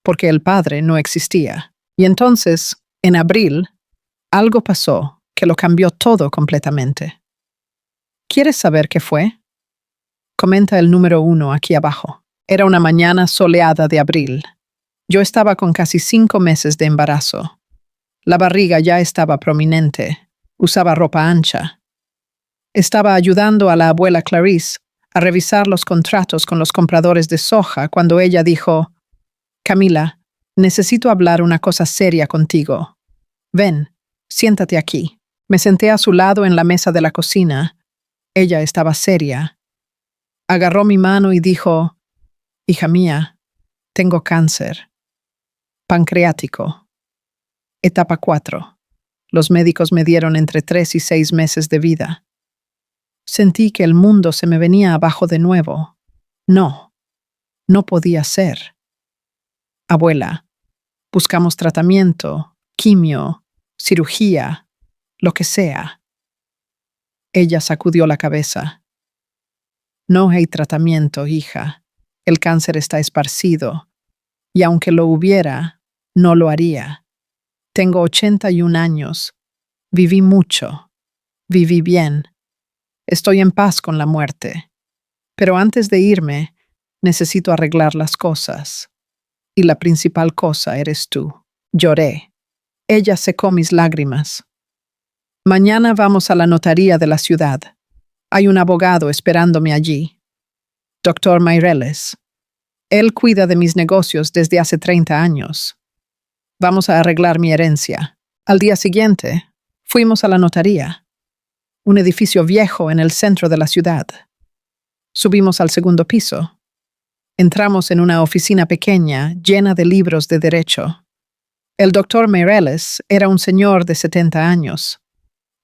porque el padre no existía. Y entonces, en abril, algo pasó que lo cambió todo completamente. ¿Quieres saber qué fue? Comenta el número 1 aquí abajo. Era una mañana soleada de abril. Yo estaba con casi 5 meses de embarazo. La barriga ya estaba prominente. Usaba ropa ancha. Estaba ayudando a la abuela Clarice a revisar los contratos con los compradores de soja cuando ella dijo: Camila, necesito hablar una cosa seria contigo. Ven, siéntate aquí. Me senté a su lado en la mesa de la cocina. Ella estaba seria. Agarró mi mano y dijo: Hija mía, tengo cáncer. Pancreático. Etapa 4. Los médicos me dieron entre 3 y 6 meses de vida. Sentí que el mundo se me venía abajo de nuevo. No podía ser. Abuela, buscamos tratamiento, quimio, cirugía, lo que sea. Ella sacudió la cabeza. No hay tratamiento, hija. El cáncer está esparcido, y aunque lo hubiera, no lo haría. Tengo 81 años. Viví mucho. Viví bien. Estoy en paz con la muerte. Pero antes de irme, necesito arreglar las cosas. Y la principal cosa eres tú. Lloré. Ella secó mis lágrimas. Mañana vamos a la notaría de la ciudad. Hay un abogado esperándome allí. Dr. Meireles. Él cuida de mis negocios desde hace 30 años. Vamos a arreglar mi herencia. Al día siguiente, fuimos a la notaría. Un edificio viejo en el centro de la ciudad. Subimos al segundo piso. Entramos en una oficina pequeña, llena de libros de derecho. El doctor Meireles era un señor de 70 años.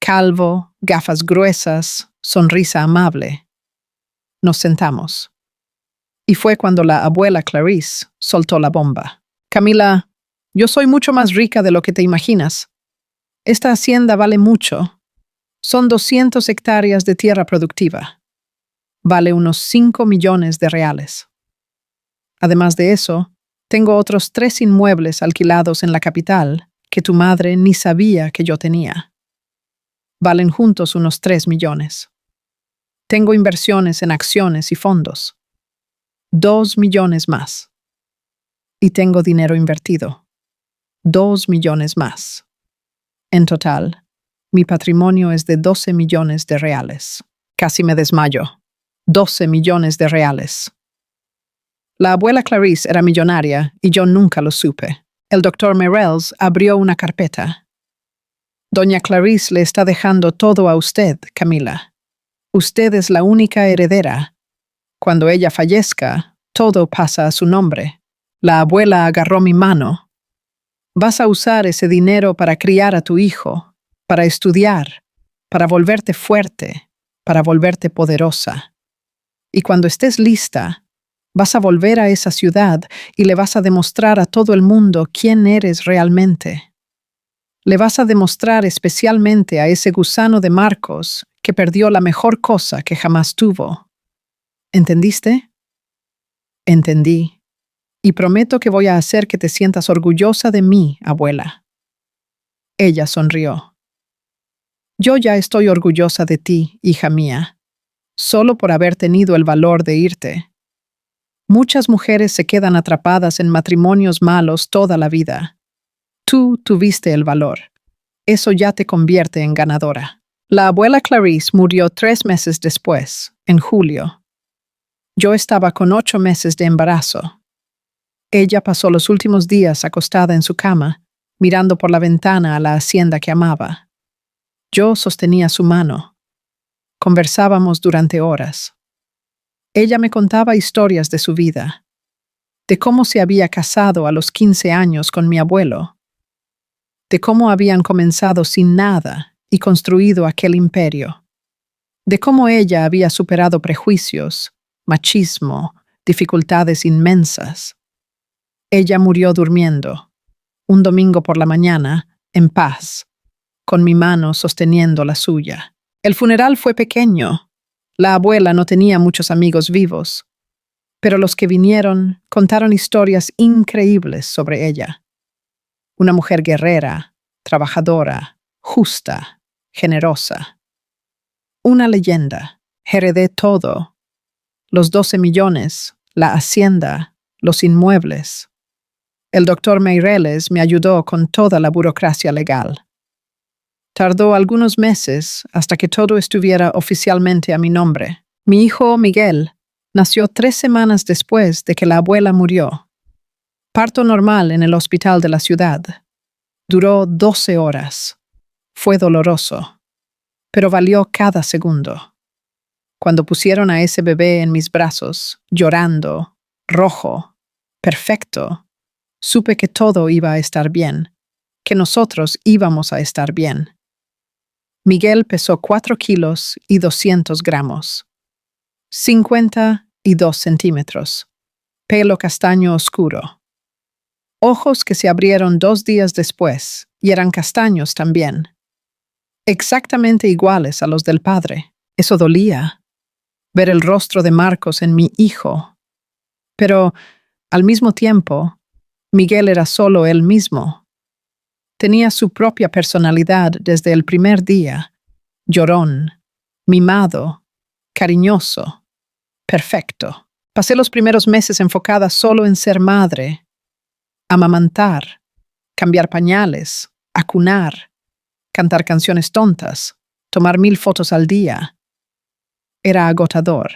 Calvo, gafas gruesas, sonrisa amable. Nos sentamos. Y fue cuando la abuela Clarice soltó la bomba. Camila, yo soy mucho más rica de lo que te imaginas. Esta hacienda vale mucho. Son 200 hectáreas de tierra productiva. Vale unos 5 millones de reales. Además de eso, tengo otros 3 inmuebles alquilados en la capital que tu madre ni sabía que yo tenía. Valen juntos unos 3 millones. Tengo inversiones en acciones y fondos. 2 millones más. Y tengo dinero invertido. 2 millones más. En total, mi patrimonio es de 12 millones de reales. Casi me desmayo. 12 millones de reales. La abuela Clarice era millonaria y yo nunca lo supe. El doctor Meireles abrió una carpeta. Doña Clarice le está dejando todo a usted, Camila. Usted es la única heredera. Cuando ella fallezca, todo pasa a su nombre. La abuela agarró mi mano. Vas a usar ese dinero para criar a tu hijo, para estudiar, para volverte fuerte, para volverte poderosa. Y cuando estés lista, vas a volver a esa ciudad y le vas a demostrar a todo el mundo quién eres realmente. Le vas a demostrar especialmente a ese gusano de Marcos que perdió la mejor cosa que jamás tuvo. ¿Entendiste? Entendí. Y prometo que voy a hacer que te sientas orgullosa de mí, abuela. Ella sonrió. Yo ya estoy orgullosa de ti, hija mía, solo por haber tenido el valor de irte. Muchas mujeres se quedan atrapadas en matrimonios malos toda la vida. Tú tuviste el valor. Eso ya te convierte en ganadora. La abuela Clarice murió 3 meses después, en julio. Yo estaba con 8 meses de embarazo. Ella pasó los últimos días acostada en su cama, mirando por la ventana a la hacienda que amaba. Yo sostenía su mano. Conversábamos durante horas. Ella me contaba historias de su vida, de cómo se había casado a los 15 años con mi abuelo, de cómo habían comenzado sin nada y construido aquel imperio, de cómo ella había superado prejuicios, machismo, dificultades inmensas. Ella murió durmiendo, un domingo por la mañana, en paz, con mi mano sosteniendo la suya. El funeral fue pequeño. La abuela no tenía muchos amigos vivos. Pero los que vinieron contaron historias increíbles sobre ella. Una mujer guerrera, trabajadora, justa, generosa. Una leyenda. Heredé todo. Los 12 millones, la hacienda, los inmuebles. El doctor Meireles me ayudó con toda la burocracia legal. Tardó algunos meses hasta que todo estuviera oficialmente a mi nombre. Mi hijo Miguel nació 3 semanas después de que la abuela murió. Parto normal en el hospital de la ciudad. Duró 12 horas. Fue doloroso, pero valió cada segundo. Cuando pusieron a ese bebé en mis brazos, llorando, rojo, perfecto, supe que todo iba a estar bien, que nosotros íbamos a estar bien. Miguel pesó 4 kilos y 200 gramos, 52 centímetros, pelo castaño oscuro, ojos que se abrieron 2 días después y eran castaños también, exactamente iguales a los del padre. Eso dolía, ver el rostro de Marcos en mi hijo. Pero, al mismo tiempo, Miguel era solo él mismo. Tenía su propia personalidad desde el primer día, llorón, mimado, cariñoso, perfecto. Pasé los primeros meses enfocada solo en ser madre, amamantar, cambiar pañales, acunar, cantar canciones tontas, tomar 1000 fotos al día. Era agotador,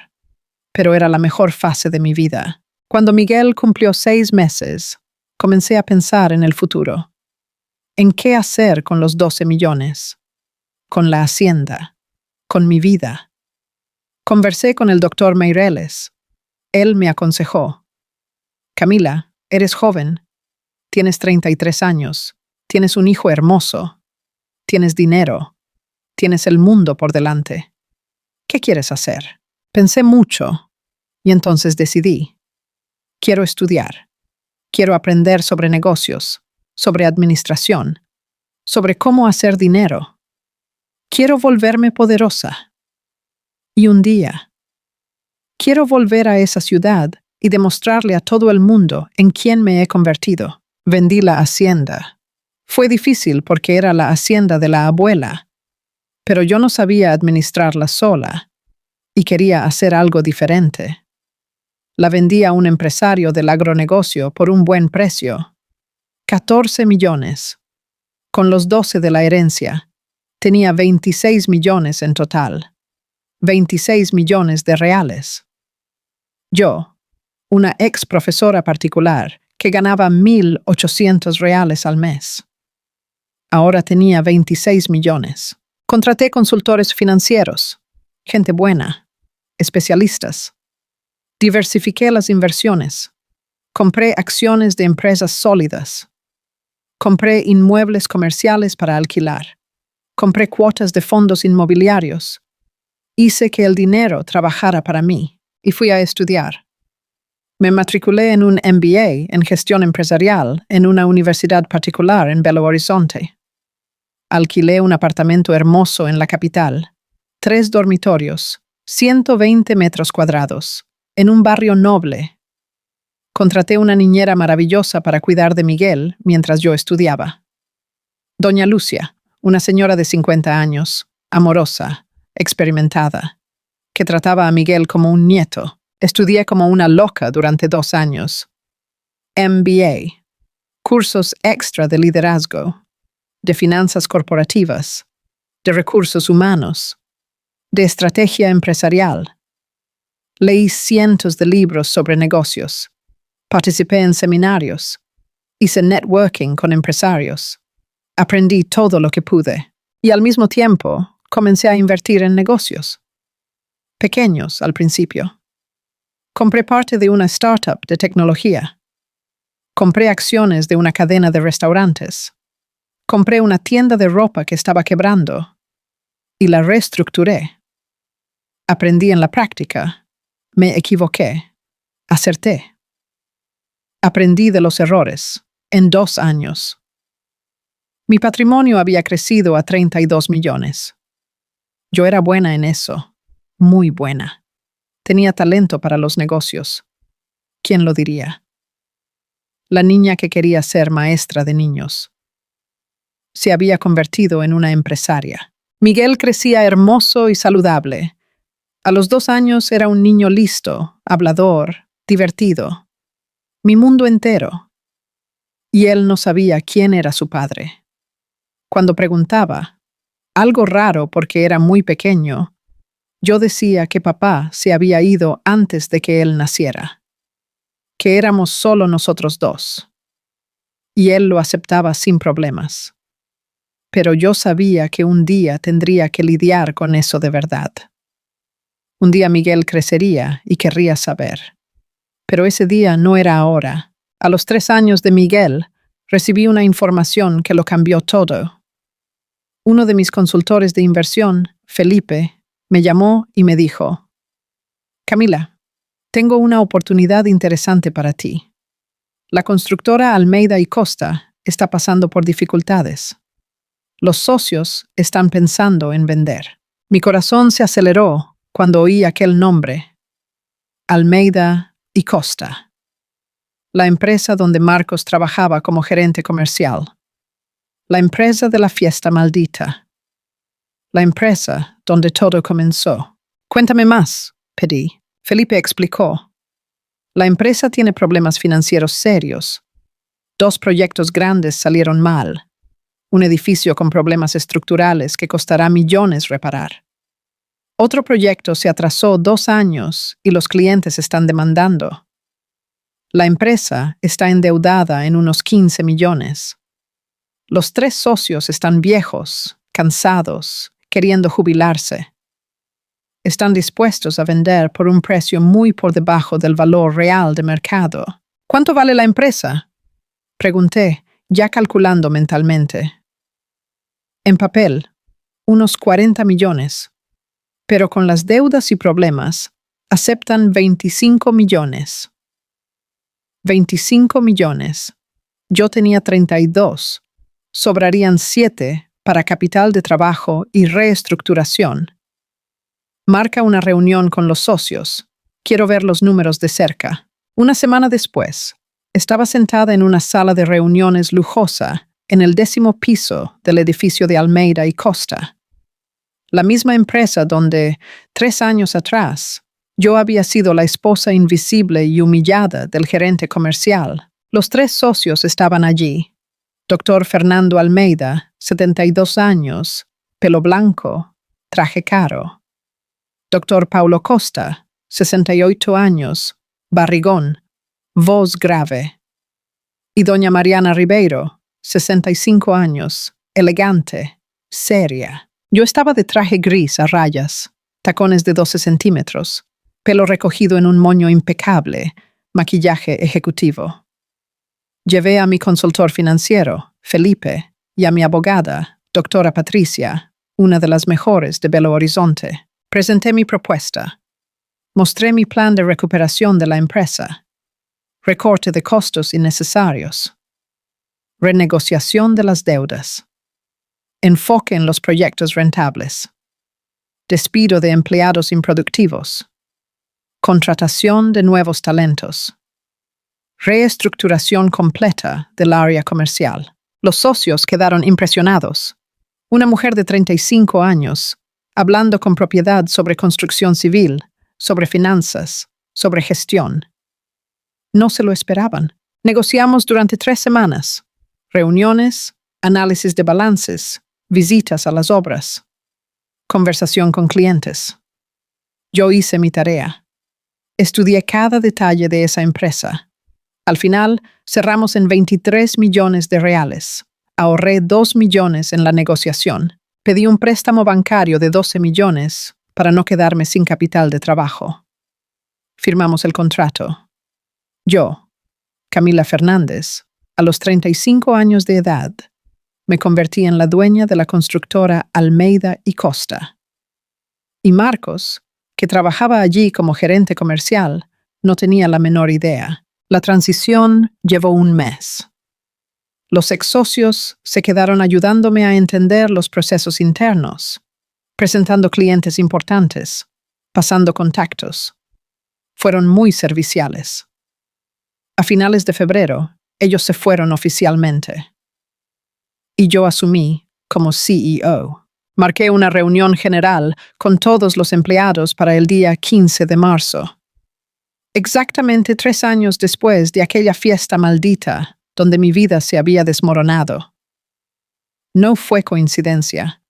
pero era la mejor fase de mi vida. Cuando Miguel cumplió 6 meses, comencé a pensar en el futuro. ¿En qué hacer con los 12 millones? Con la hacienda, con mi vida. Conversé con el doctor Meireles. Él me aconsejó: Camila, eres joven, tienes 33 años, tienes un hijo hermoso, tienes dinero, tienes el mundo por delante. ¿Qué quieres hacer? Pensé mucho y entonces decidí. Quiero estudiar. Quiero aprender sobre negocios, sobre administración, sobre cómo hacer dinero. Quiero volverme poderosa. Y un día, quiero volver a esa ciudad y demostrarle a todo el mundo en quién me he convertido. Vendí la hacienda. Fue difícil porque era la hacienda de la abuela, pero yo no sabía administrarla sola y quería hacer algo diferente. La vendí a un empresario del agronegocio por un buen precio. 14 millones. Con los 12 de la herencia, tenía 26 millones en total. 26 millones de reales. Yo, una ex profesora particular que ganaba 1.800 reales al mes. Ahora tenía 26 millones. Contraté consultores financieros, gente buena, especialistas. Diversifiqué las inversiones. Compré acciones de empresas sólidas. Compré inmuebles comerciales para alquilar. Compré cuotas de fondos inmobiliarios. Hice que el dinero trabajara para mí y fui a estudiar. Me matriculé en un MBA en gestión empresarial en una universidad particular en Belo Horizonte. Alquilé un apartamento hermoso en la capital, 3 dormitorios, 120 metros cuadrados, en un barrio noble. Contraté una niñera maravillosa para cuidar de Miguel mientras yo estudiaba. Doña Lucia, una señora de 50 años, amorosa, experimentada, que trataba a Miguel como un nieto. Estudié como una loca durante 2 años. MBA, cursos extra de liderazgo, de finanzas corporativas, de recursos humanos, de estrategia empresarial. Leí cientos de libros sobre negocios. Participé en seminarios. Hice networking con empresarios. Aprendí todo lo que pude. Y al mismo tiempo, comencé a invertir en negocios. Pequeños al principio. Compré parte de una startup de tecnología. Compré acciones de una cadena de restaurantes. Compré una tienda de ropa que estaba quebrando. Y la reestructuré. Aprendí en la práctica. Me equivoqué. Acerté. Aprendí de los errores, en 2 años. Mi patrimonio había crecido a 32 millones. Yo era buena en eso, muy buena. Tenía talento para los negocios. ¿quién lo diría? La niña que quería ser maestra de niños se había convertido en una empresaria. Miguel crecía hermoso y saludable. A los 2 años era un niño listo, hablador, divertido. Mi mundo entero. Y él no sabía quién era su padre. Cuando preguntaba, algo raro porque era muy pequeño, yo decía que papá se había ido antes de que él naciera, que éramos solo nosotros dos. Y él lo aceptaba sin problemas. Pero yo sabía que un día tendría que lidiar con eso de verdad. Un día Miguel crecería y querría saber. Pero ese día no era ahora. A los 3 años de Miguel, recibí una información que lo cambió todo. Uno de mis consultores de inversión, Felipe, me llamó y me dijo: Camila, tengo una oportunidad interesante para ti. La constructora Almeida y Costa está pasando por dificultades. Los socios están pensando en vender. Mi corazón se aceleró cuando oí aquel nombre: Almeida y Costa. La empresa donde Marcos trabajaba como gerente comercial. La empresa de la fiesta maldita. La empresa donde todo comenzó. Cuéntame más, pedí. Felipe explicó. La empresa tiene problemas financieros serios. 2 proyectos grandes salieron mal. Un edificio con problemas estructurales que costará millones reparar. Otro proyecto se atrasó 2 años y los clientes están demandando. La empresa está endeudada en unos 15 millones. Los 3 socios están viejos, cansados, queriendo jubilarse. Están dispuestos a vender por un precio muy por debajo del valor real de mercado. ¿Cuánto vale la empresa?, pregunté, ya calculando mentalmente. En papel, unos 40 millones. Pero con las deudas y problemas, aceptan 25 millones. 25 millones. Yo tenía 32. Sobrarían 7 para capital de trabajo y reestructuración. Marca una reunión con los socios. Quiero ver los números de cerca. Una semana después, estaba sentada en una sala de reuniones lujosa en el 10º piso del edificio de Almeida y Costa. La misma empresa donde, 3 años atrás, yo había sido la esposa invisible y humillada del gerente comercial. Los 3 socios estaban allí. Dr. Fernando Almeida, 72 años, pelo blanco, traje caro. Dr. Paulo Costa, 68 años, barrigón, voz grave. Y doña Mariana Ribeiro, 65 años, elegante, seria. Yo estaba de traje gris a rayas, tacones de 12 centímetros, pelo recogido en un moño impecable, maquillaje ejecutivo. Llevé a mi consultor financiero, Felipe, y a mi abogada, doctora Patricia, una de las mejores de Belo Horizonte. Presenté mi propuesta. Mostré mi plan de recuperación de la empresa. Recorte de costos innecesarios. Renegociación de las deudas. Enfoque en los proyectos rentables. Despido de empleados improductivos. Contratación de nuevos talentos. Reestructuración completa del área comercial. Los socios quedaron impresionados. Una mujer de 35 años, hablando con propiedad sobre construcción civil, sobre finanzas, sobre gestión. No se lo esperaban. Negociamos durante 3 semanas. Reuniones, análisis de balances, visitas a las obras, conversación con clientes. Yo hice mi tarea. Estudié cada detalle de esa empresa. Al final, cerramos en 23 millones de reales. Ahorré 2 millones en la negociación. Pedí un préstamo bancario de 12 millones para no quedarme sin capital de trabajo. Firmamos el contrato. Yo, Camila Fernández, a los 35 años de edad, me convertí en la dueña de la constructora Almeida y Costa. Y Marcos, que trabajaba allí como gerente comercial, no tenía la menor idea. La transición llevó 1 mes. Los ex socios se quedaron ayudándome a entender los procesos internos, presentando clientes importantes, pasando contactos. Fueron muy serviciales. A finales de febrero, ellos se fueron oficialmente. Y yo asumí como CEO. Marqué una reunión general con todos los empleados para el día 15 de marzo. Exactamente 3 años después de aquella fiesta maldita donde mi vida se había desmoronado. No fue coincidencia.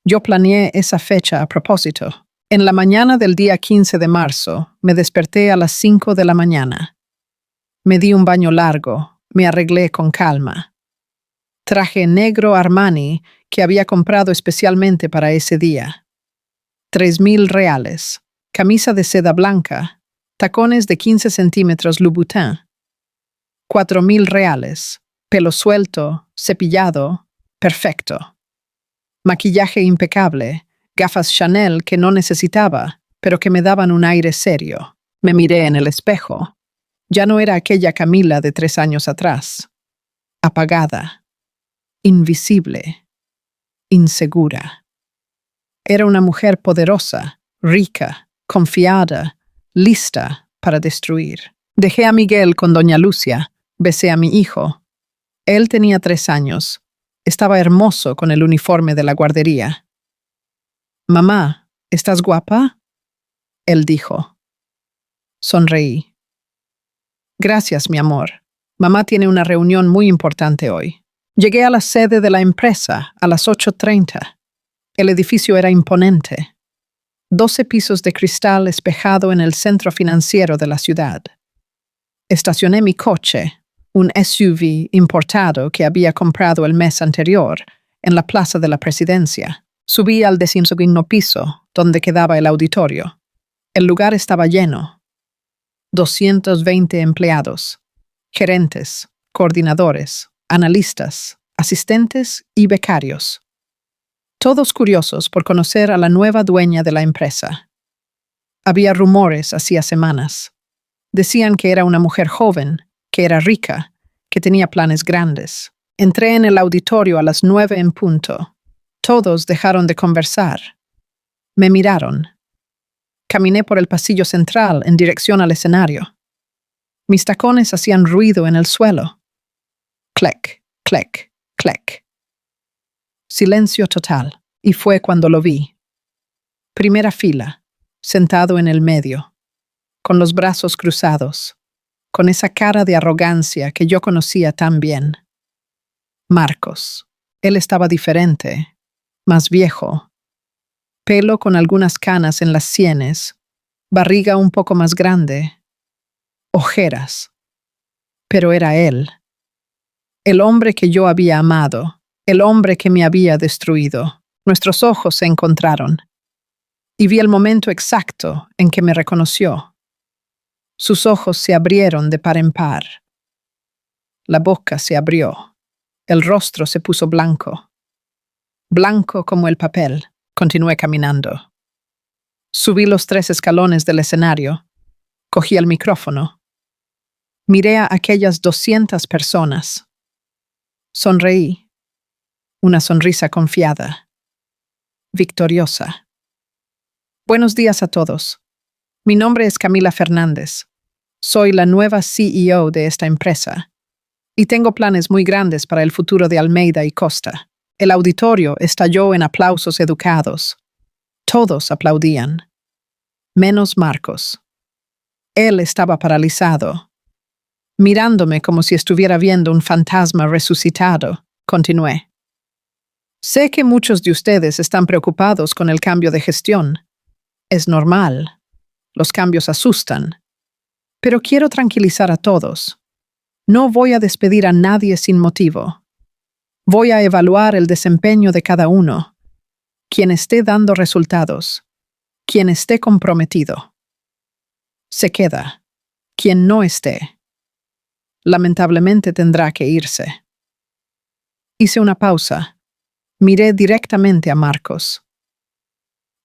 Yo planeé esa fecha a propósito. En la mañana del día 15 de marzo, me desperté a las 5 de la mañana. Me di un baño largo, me arreglé con calma. Traje negro Armani que había comprado especialmente para ese día. 3,000 reales, camisa de seda blanca, tacones de 15 centímetros Louboutin. 4,000 reales, pelo suelto, cepillado, perfecto. Maquillaje impecable, gafas Chanel que no necesitaba, pero que me daban un aire serio. Me miré en el espejo. Ya no era aquella Camila de 3 años atrás. Apagada, invisible, insegura. Era una mujer poderosa, rica, confiada, lista para destruir. Dejé a Miguel con doña Lucia, besé a mi hijo. Él tenía 3 años. Estaba hermoso con el uniforme de la guardería. «Mamá, ¿estás guapa?», él dijo. Sonreí. «Gracias, mi amor. Mamá tiene una reunión muy importante hoy». Llegué a la sede de la empresa a las 8:30. El edificio era imponente. 12 pisos de cristal espejado en el centro financiero de la ciudad. Estacioné mi coche, un SUV importado que había comprado el mes anterior, en la plaza de la Presidencia. Subí al 12º piso, donde quedaba el auditorio. El lugar estaba lleno. 220 empleados, gerentes, coordinadores, analistas, asistentes y becarios. Todos curiosos por conocer a la nueva dueña de la empresa. Había rumores hacía semanas. Decían que era una mujer joven, que era rica, que tenía planes grandes. Entré en el auditorio a las 9 en punto. Todos dejaron de conversar. Me miraron. Caminé por el pasillo central en dirección al escenario. Mis tacones hacían ruido en el suelo. Clec, clec, clec. Silencio total, y fue cuando lo vi. Primera fila, sentado en el medio, con los brazos cruzados, con esa cara de arrogancia que yo conocía tan bien. Marcos. Él estaba diferente, más viejo. Pelo con algunas canas en las sienes, barriga un poco más grande, ojeras. Pero era él. El hombre que yo había amado. El hombre que me había destruido. Nuestros ojos se encontraron. Y vi el momento exacto en que me reconoció. Sus ojos se abrieron de par en par. La boca se abrió. El rostro se puso blanco. Blanco como el papel. Continué caminando. Subí los 3 escalones del escenario. Cogí el micrófono. Miré a aquellas 200 personas. Sonreí. Una sonrisa confiada, victoriosa. Buenos días a todos. Mi nombre es Camila Fernández. Soy la nueva CEO de esta empresa y tengo planes muy grandes para el futuro de Almeida y Costa. El auditorio estalló en aplausos educados. Todos aplaudían, menos Marcos. Él estaba paralizado. Mirándome como si estuviera viendo un fantasma resucitado, continué. Sé que muchos de ustedes están preocupados con el cambio de gestión. Es normal. Los cambios asustan. Pero quiero tranquilizar a todos. No voy a despedir a nadie sin motivo. Voy a evaluar el desempeño de cada uno. Quien esté dando resultados. Quien esté comprometido. Se queda. Quien no esté. Lamentablemente tendrá que irse. Hice una pausa. Miré directamente a Marcos.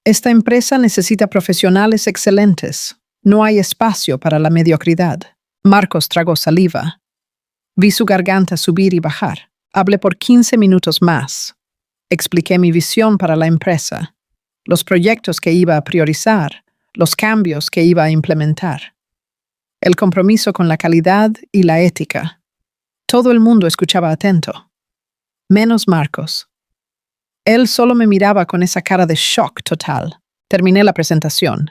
Esta empresa necesita profesionales excelentes. No hay espacio para la mediocridad. Marcos tragó saliva. Vi su garganta subir y bajar. Hablé por 15 minutos más. Expliqué mi visión para la empresa, los proyectos que iba a priorizar, los cambios que iba a implementar. el compromiso con la calidad y la ética. Todo el mundo escuchaba atento. Menos Marcos. Él solo me miraba con esa cara de shock total. Terminé la presentación.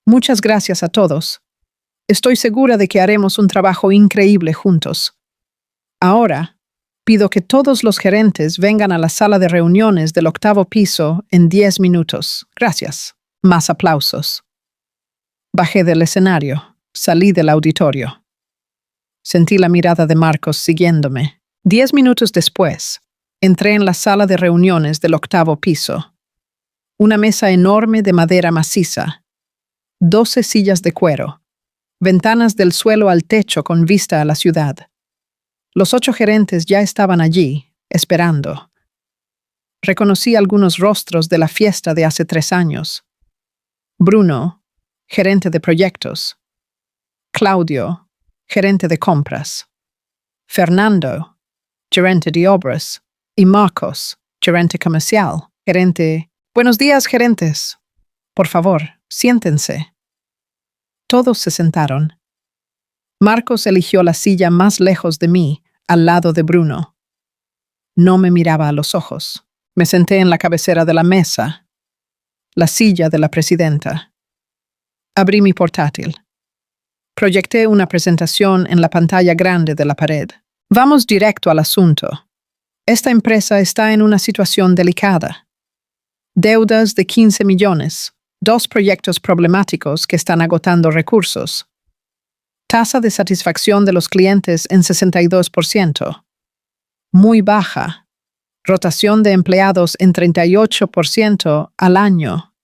Muchas gracias a todos. Estoy segura de que haremos un trabajo increíble juntos. Ahora, pido que todos los gerentes vengan a la sala de reuniones del 8º piso en 10 minutos. Gracias. Más aplausos. Bajé del escenario. Salí del auditorio. Sentí la mirada de Marcos siguiéndome. 10 minutos después, entré en la sala de reuniones del 8º piso. Una mesa enorme de madera maciza. 12 sillas de cuero. Ventanas del suelo al techo con vista a la ciudad. Los 8 gerentes ya estaban allí, esperando. Reconocí algunos rostros de la fiesta de hace 3 años. Bruno, gerente de proyectos. Claudio, gerente de compras. Fernando, gerente de obras. Y Marcos, gerente comercial. Gerente. Buenos días, gerentes. Por favor, siéntense. Todos se sentaron. Marcos eligió la silla más lejos de mí, al lado de Bruno. No me miraba a los ojos. Me senté en la cabecera de la mesa, la silla de la presidenta. Abrí mi portátil. Proyecté una presentación en la pantalla grande de la pared. Vamos directo al asunto. Esta empresa está en una situación delicada. Deudas de 15 millones, 2 proyectos problemáticos que están agotando recursos. Tasa de satisfacción de los clientes en 62%. Muy baja. Rotación de empleados en 38% al año.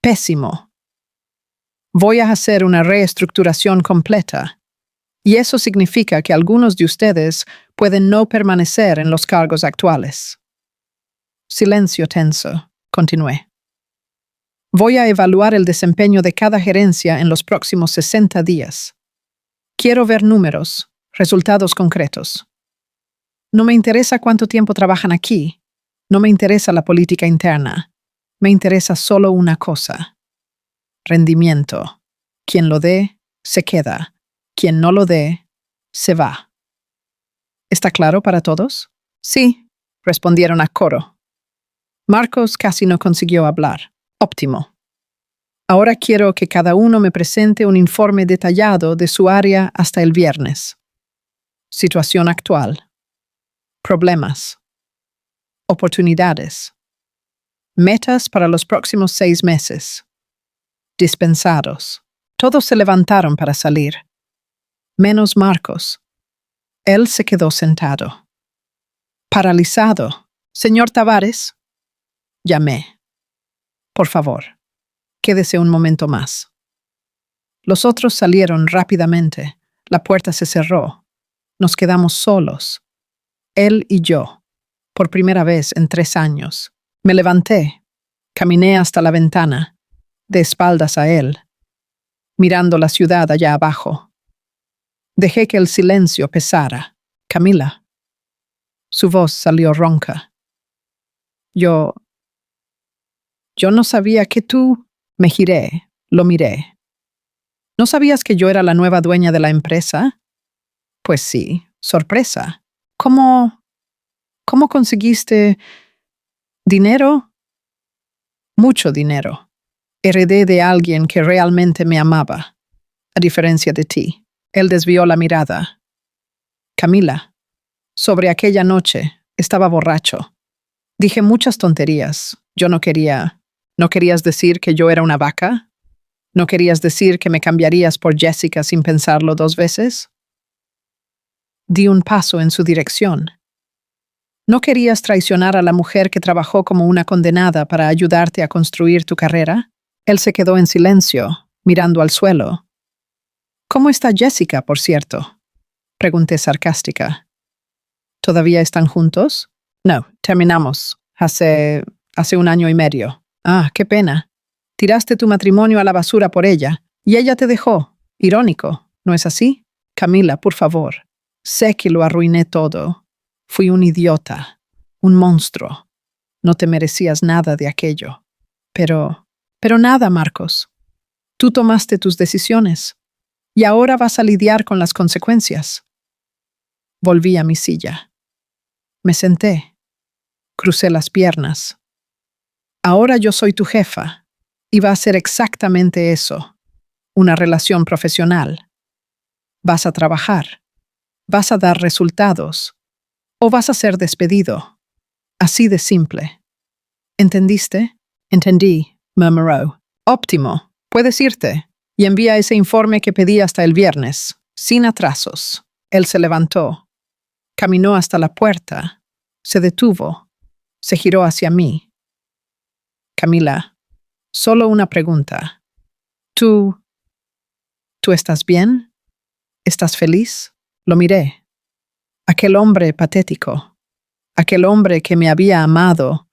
Pésimo. Voy a hacer una reestructuración completa. Y eso significa que algunos de ustedes pueden no permanecer en los cargos actuales. Silencio tenso. Continué. Voy a evaluar el desempeño de cada gerencia en los próximos 60 días. Quiero ver números, resultados concretos. No me interesa cuánto tiempo trabajan aquí. No me interesa la política interna. Me interesa solo una cosa. Rendimiento. Quien lo dé, se queda. Quien no lo dé, se va. ¿Está claro para todos? Sí, respondieron a coro. Marcos casi no consiguió hablar. Óptimo. Ahora quiero que cada uno me presente un informe detallado de su área hasta el viernes. Situación actual. Problemas. Oportunidades. Metas para los próximos 6 meses. Dispensados. Todos se levantaron para salir. Menos Marcos. Él se quedó sentado. Paralizado. Señor Tavares. Llamé. Por favor, quédese un momento más. Los otros salieron rápidamente. La puerta se cerró. Nos quedamos solos. Él y yo. Por primera vez en 3 años. Me levanté. Caminé hasta la ventana, de espaldas a él, mirando la ciudad allá abajo. Dejé que el silencio pesara. Camila. Su voz salió ronca. Yo no sabía que tú... Me giré, lo miré. ¿No sabías que yo era la nueva dueña de la empresa? Pues sí, sorpresa. ¿Cómo conseguiste dinero? Mucho dinero. Heredé de alguien que realmente me amaba, a diferencia de ti. Él desvió la mirada. Camila, sobre aquella noche, estaba borracho. Dije muchas tonterías. Yo no quería... ¿No querías decir que yo era una vaca? ¿No querías decir que me cambiarías por Jessica sin pensarlo 2 veces? Di un paso en su dirección. ¿No querías traicionar a la mujer que trabajó como una condenada para ayudarte a construir tu carrera? Él se quedó en silencio, mirando al suelo. ¿Cómo está Jessica, por cierto? Pregunté sarcástica. ¿Todavía están juntos? No, terminamos. Hace 1 año y medio. Ah, qué pena. Tiraste tu matrimonio a la basura por ella, y ella te dejó. Irónico, ¿no es así? Camila, por favor. Sé que lo arruiné todo. Fui un idiota, un monstruo. No te merecías nada de aquello. Pero nada, Marcos. Tú tomaste tus decisiones. Y ahora vas a lidiar con las consecuencias. Volví a mi silla. Me senté. Crucé las piernas. Ahora yo soy tu jefa. Y va a ser exactamente eso. Una relación profesional. Vas a trabajar. Vas a dar resultados. O vas a ser despedido. Así de simple. ¿Entendiste? Entendí, murmuró. Óptimo. Puedes irte. Y envía ese informe que pedí hasta el viernes, sin atrasos. Él se levantó. Caminó hasta la puerta. Se detuvo. Se giró hacia mí. Camila, solo una pregunta. ¿Tú estás bien? ¿Estás feliz? Lo miré. Aquel hombre patético. Aquel hombre que me había amado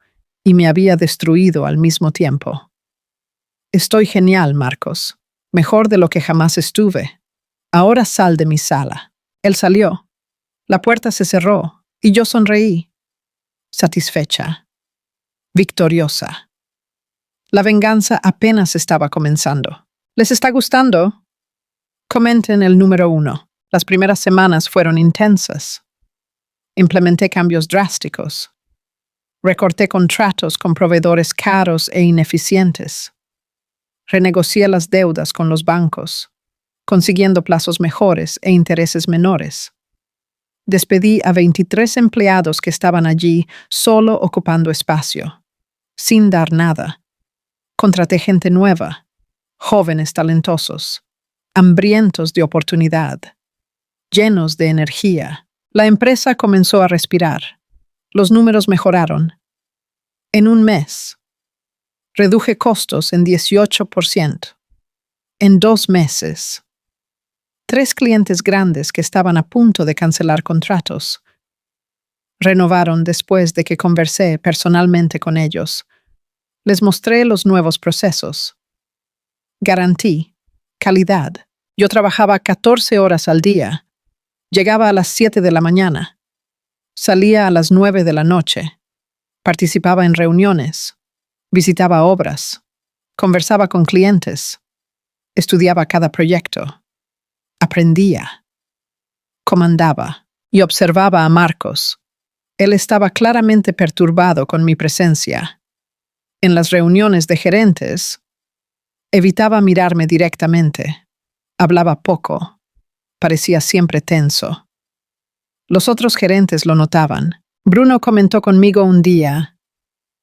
y me había destruido al mismo tiempo. Estoy genial, Marcos. Mejor de lo que jamás estuve. Ahora sal de mi sala. Él salió. La puerta se cerró y yo sonreí. Satisfecha. Victoriosa. La venganza apenas estaba comenzando. ¿Les está gustando? Comenten el número 1. Las primeras semanas fueron intensas. Implementé cambios drásticos. Recorté contratos con proveedores caros e ineficientes. Renegocié las deudas con los bancos, consiguiendo plazos mejores e intereses menores. Despedí a 23 empleados que estaban allí solo ocupando espacio, sin dar nada. Contraté gente nueva, jóvenes talentosos, hambrientos de oportunidad, llenos de energía. La empresa comenzó a respirar. Los números mejoraron. En un mes, reduje costos en 18%. En 2 meses, 3 clientes grandes que estaban a punto de cancelar contratos renovaron después de que conversé personalmente con ellos. Les mostré los nuevos procesos. Garantí, calidad. Yo trabajaba 14 horas al día. Llegaba a las 7 de la mañana. Salía a las 9 de la noche. Participaba en reuniones. Visitaba obras. Conversaba con clientes. Estudiaba cada proyecto. Aprendía. Comandaba y observaba a Marcos. Él estaba claramente perturbado con mi presencia. En las reuniones de gerentes, evitaba mirarme directamente. Hablaba poco. Parecía siempre tenso. Los otros gerentes lo notaban. Bruno comentó conmigo un día: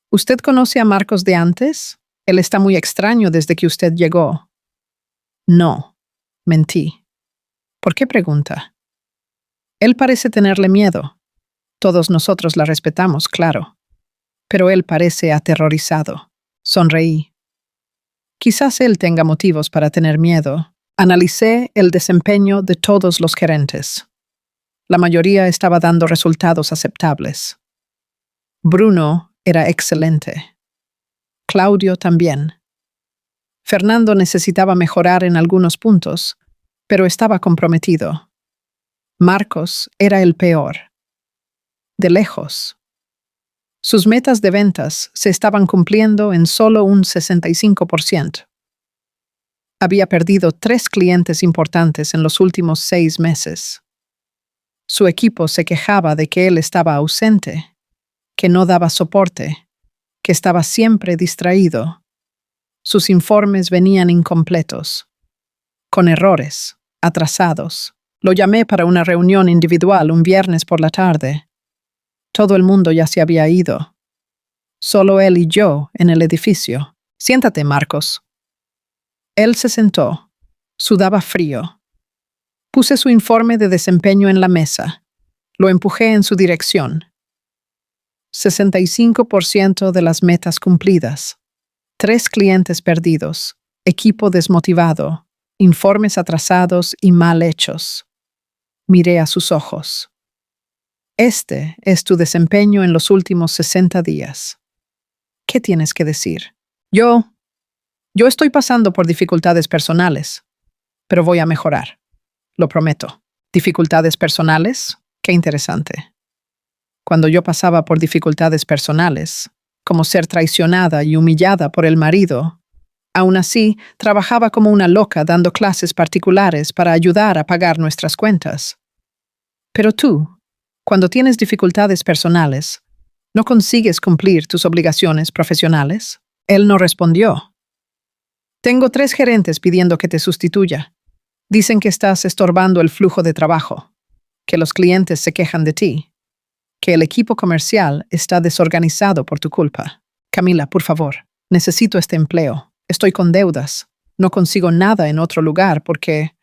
¿Usted conoce a Marcos de antes? Él está muy extraño desde que usted llegó. No, mentí. ¿Por qué pregunta? Él parece tenerle miedo. Todos nosotros la respetamos, claro. Pero él parece aterrorizado. Sonreí. Quizás él tenga motivos para tener miedo. Analicé el desempeño de todos los gerentes. La mayoría estaba dando resultados aceptables. Bruno era excelente. Claudio también. Fernando necesitaba mejorar en algunos puntos, pero estaba comprometido. Marcos era el peor. De lejos. Sus metas de ventas se estaban cumpliendo en solo un 65%. Había perdido 3 clientes importantes en los últimos 6 meses. Su equipo se quejaba de que él estaba ausente, que no daba soporte, que estaba siempre distraído. Sus informes venían incompletos, con errores, atrasados. Lo llamé para una reunión individual un viernes por la tarde. Todo el mundo ya se había ido. Solo él y yo en el edificio. Siéntate, Marcos. Él se sentó. Sudaba frío. Puse su informe de desempeño en la mesa. Lo empujé en su dirección. 65% de las metas cumplidas. 3 clientes perdidos. Equipo desmotivado. Informes atrasados y mal hechos. Miré a sus ojos. Este es tu desempeño en los últimos 60 días. ¿Qué tienes que decir? Yo estoy pasando por dificultades personales, pero voy a mejorar. Lo prometo. ¿Dificultades personales? Qué interesante. Cuando yo pasaba por dificultades personales, como ser traicionada y humillada por el marido, Aún así, trabajaba como una loca dando clases particulares para ayudar a pagar nuestras cuentas. Pero tú, cuando tienes dificultades personales, ¿no consigues cumplir tus obligaciones profesionales? Él no respondió. Tengo 3 gerentes pidiendo que te sustituya. Dicen que estás estorbando el flujo de trabajo, que los clientes se quejan de ti, que el equipo comercial está desorganizado por tu culpa. Camila, por favor, necesito este empleo. Estoy con deudas. No consigo nada en otro lugar porque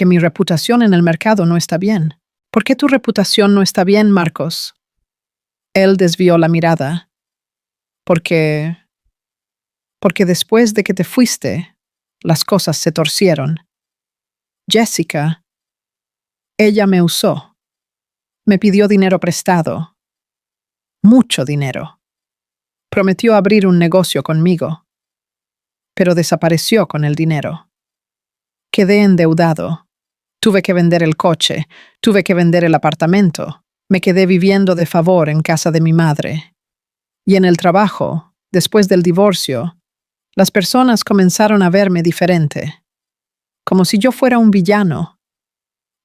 mi reputación en el mercado no está bien. ¿Por qué tu reputación no está bien, Marcos? Él desvió la mirada. Porque después de que te fuiste, las cosas se torcieron. Jessica, ella me usó. Me pidió dinero prestado. Mucho dinero. Prometió abrir un negocio conmigo, pero desapareció con el dinero. Quedé endeudado. Tuve que vender el coche, tuve que vender el apartamento. Me quedé viviendo de favor en casa de mi madre. Y en el trabajo, después del divorcio, las personas comenzaron a verme diferente, como si yo fuera un villano.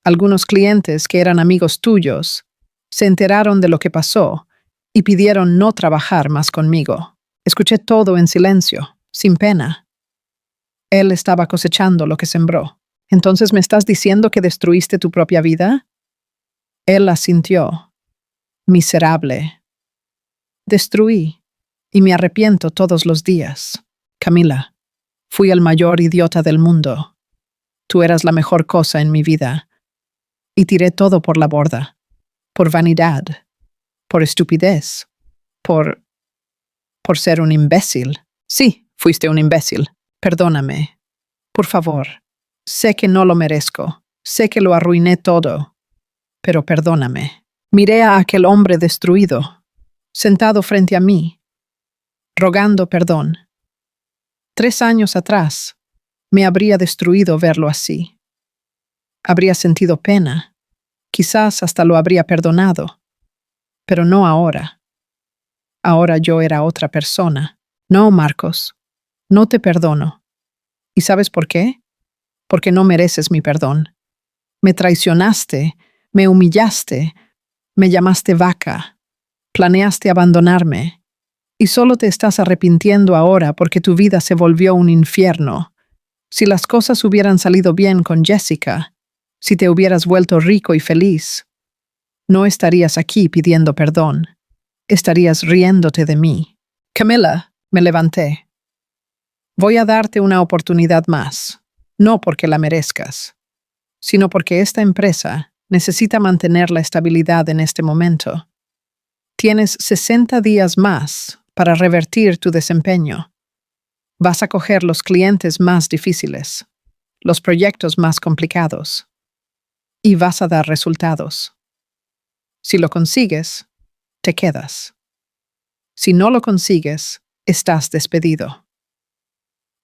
Algunos clientes que eran amigos tuyos se enteraron de lo que pasó y pidieron no trabajar más conmigo. Escuché todo en silencio, sin pena. Él estaba cosechando lo que sembró. ¿Entonces me estás diciendo que destruiste tu propia vida? Él asintió. Miserable. Destruí, y me arrepiento todos los días. Camila, fui el mayor idiota del mundo. Tú eras la mejor cosa en mi vida. Y tiré todo por la borda. Por vanidad. Por estupidez. Por ser un imbécil. Sí, fuiste un imbécil. Perdóname. Por favor. Sé que no lo merezco. Sé que lo arruiné todo. Pero perdóname. Miré a aquel hombre destruido, sentado frente a mí, rogando perdón. 3 años atrás, me habría destruido verlo así. Habría sentido pena. Quizás hasta lo habría perdonado. Pero no ahora. Ahora yo era otra persona. No, Marcos. No te perdono. ¿Y sabes por qué? Porque no mereces mi perdón. Me traicionaste, me humillaste, me llamaste vaca, planeaste abandonarme, y solo te estás arrepintiendo ahora porque tu vida se volvió un infierno. Si las cosas hubieran salido bien con Jessica, si te hubieras vuelto rico y feliz, no estarías aquí pidiendo perdón. Estarías riéndote de mí. Camila, me levanté. Voy a darte una oportunidad más, no porque la merezcas, sino porque esta empresa necesita mantener la estabilidad en este momento. Tienes 60 días más para revertir tu desempeño. Vas a coger los clientes más difíciles, los proyectos más complicados, y vas a dar resultados. Si lo consigues, te quedas. Si no lo consigues, estás despedido.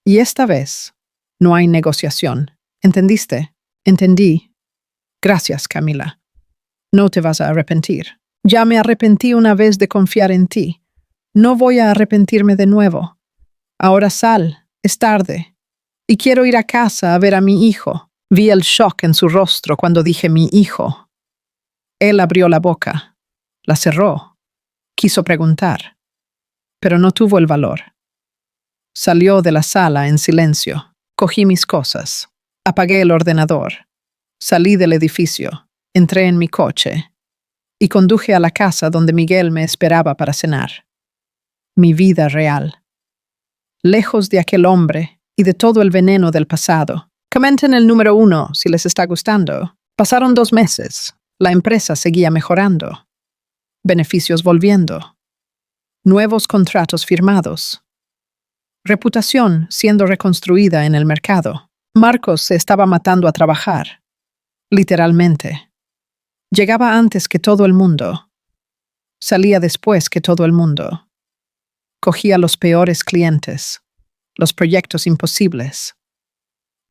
Y esta vez, no hay negociación. ¿Entendiste? Entendí. Gracias, Camila. No te vas a arrepentir. Ya me arrepentí una vez de confiar en ti. No voy a arrepentirme de nuevo. Ahora sal, es tarde. Y quiero ir a casa a ver a mi hijo. Vi el shock en su rostro cuando dije mi hijo. Él abrió la boca. La cerró. Quiso preguntar. Pero no tuvo el valor. Salió de la sala en silencio. Cogí mis cosas. Apagué el ordenador. Salí del edificio. Entré en mi coche. Y conduje a la casa donde Miguel me esperaba para cenar. Mi vida real. Lejos de aquel hombre y de todo el veneno del pasado. Comenten el número 1 si les está gustando. Pasaron 2 meses. La empresa seguía mejorando. Beneficios volviendo. Nuevos contratos firmados. Reputación siendo reconstruida en el mercado. Marcos se estaba matando a trabajar. Literalmente. Llegaba antes que todo el mundo. Salía después que todo el mundo. Cogía los peores clientes, los proyectos imposibles,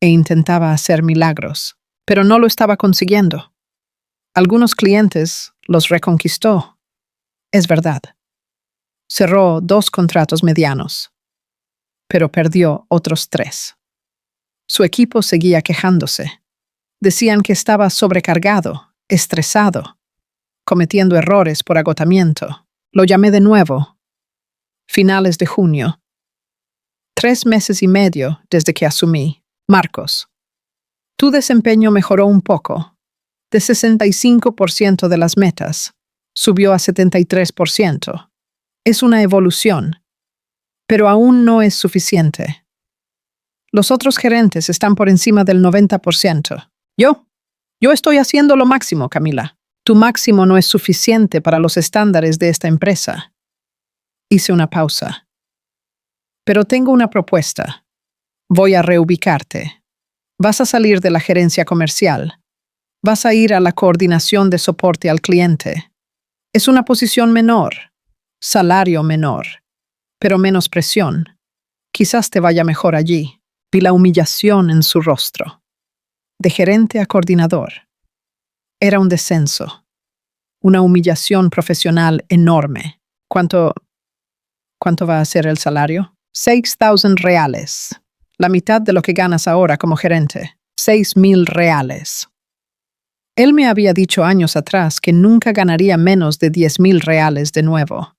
e intentaba hacer milagros, pero no lo estaba consiguiendo. Algunos clientes los reconquistó. Es verdad. Cerró 2 contratos medianos. pero perdió otros 3. Su equipo seguía quejándose. Decían que estaba sobrecargado, estresado, cometiendo errores por agotamiento. Lo llamé de nuevo. Finales de junio. 3 meses y medio desde que asumí. Marcos, tu desempeño mejoró un poco. De 65% de las metas, subió a 73%. Es una evolución, pero aún no es suficiente. Los otros gerentes están por encima del 90%. Yo estoy haciendo lo máximo, Camila. Tu máximo no es suficiente para los estándares de esta empresa. Hice una pausa. Pero tengo una propuesta. Voy a reubicarte. Vas a salir de la gerencia comercial. Vas a ir a la coordinación de soporte al cliente. Es una posición menor, salario menor, pero menos presión. Quizás te vaya mejor allí. Vi la humillación en su rostro. De gerente a coordinador. Era un descenso. Una humillación profesional enorme. ¿Cuánto va a ser el salario? 6,000 reales. La mitad de lo que ganas ahora como gerente. 6,000 reales. Él me había dicho años atrás que nunca ganaría menos de 10,000 reales de nuevo.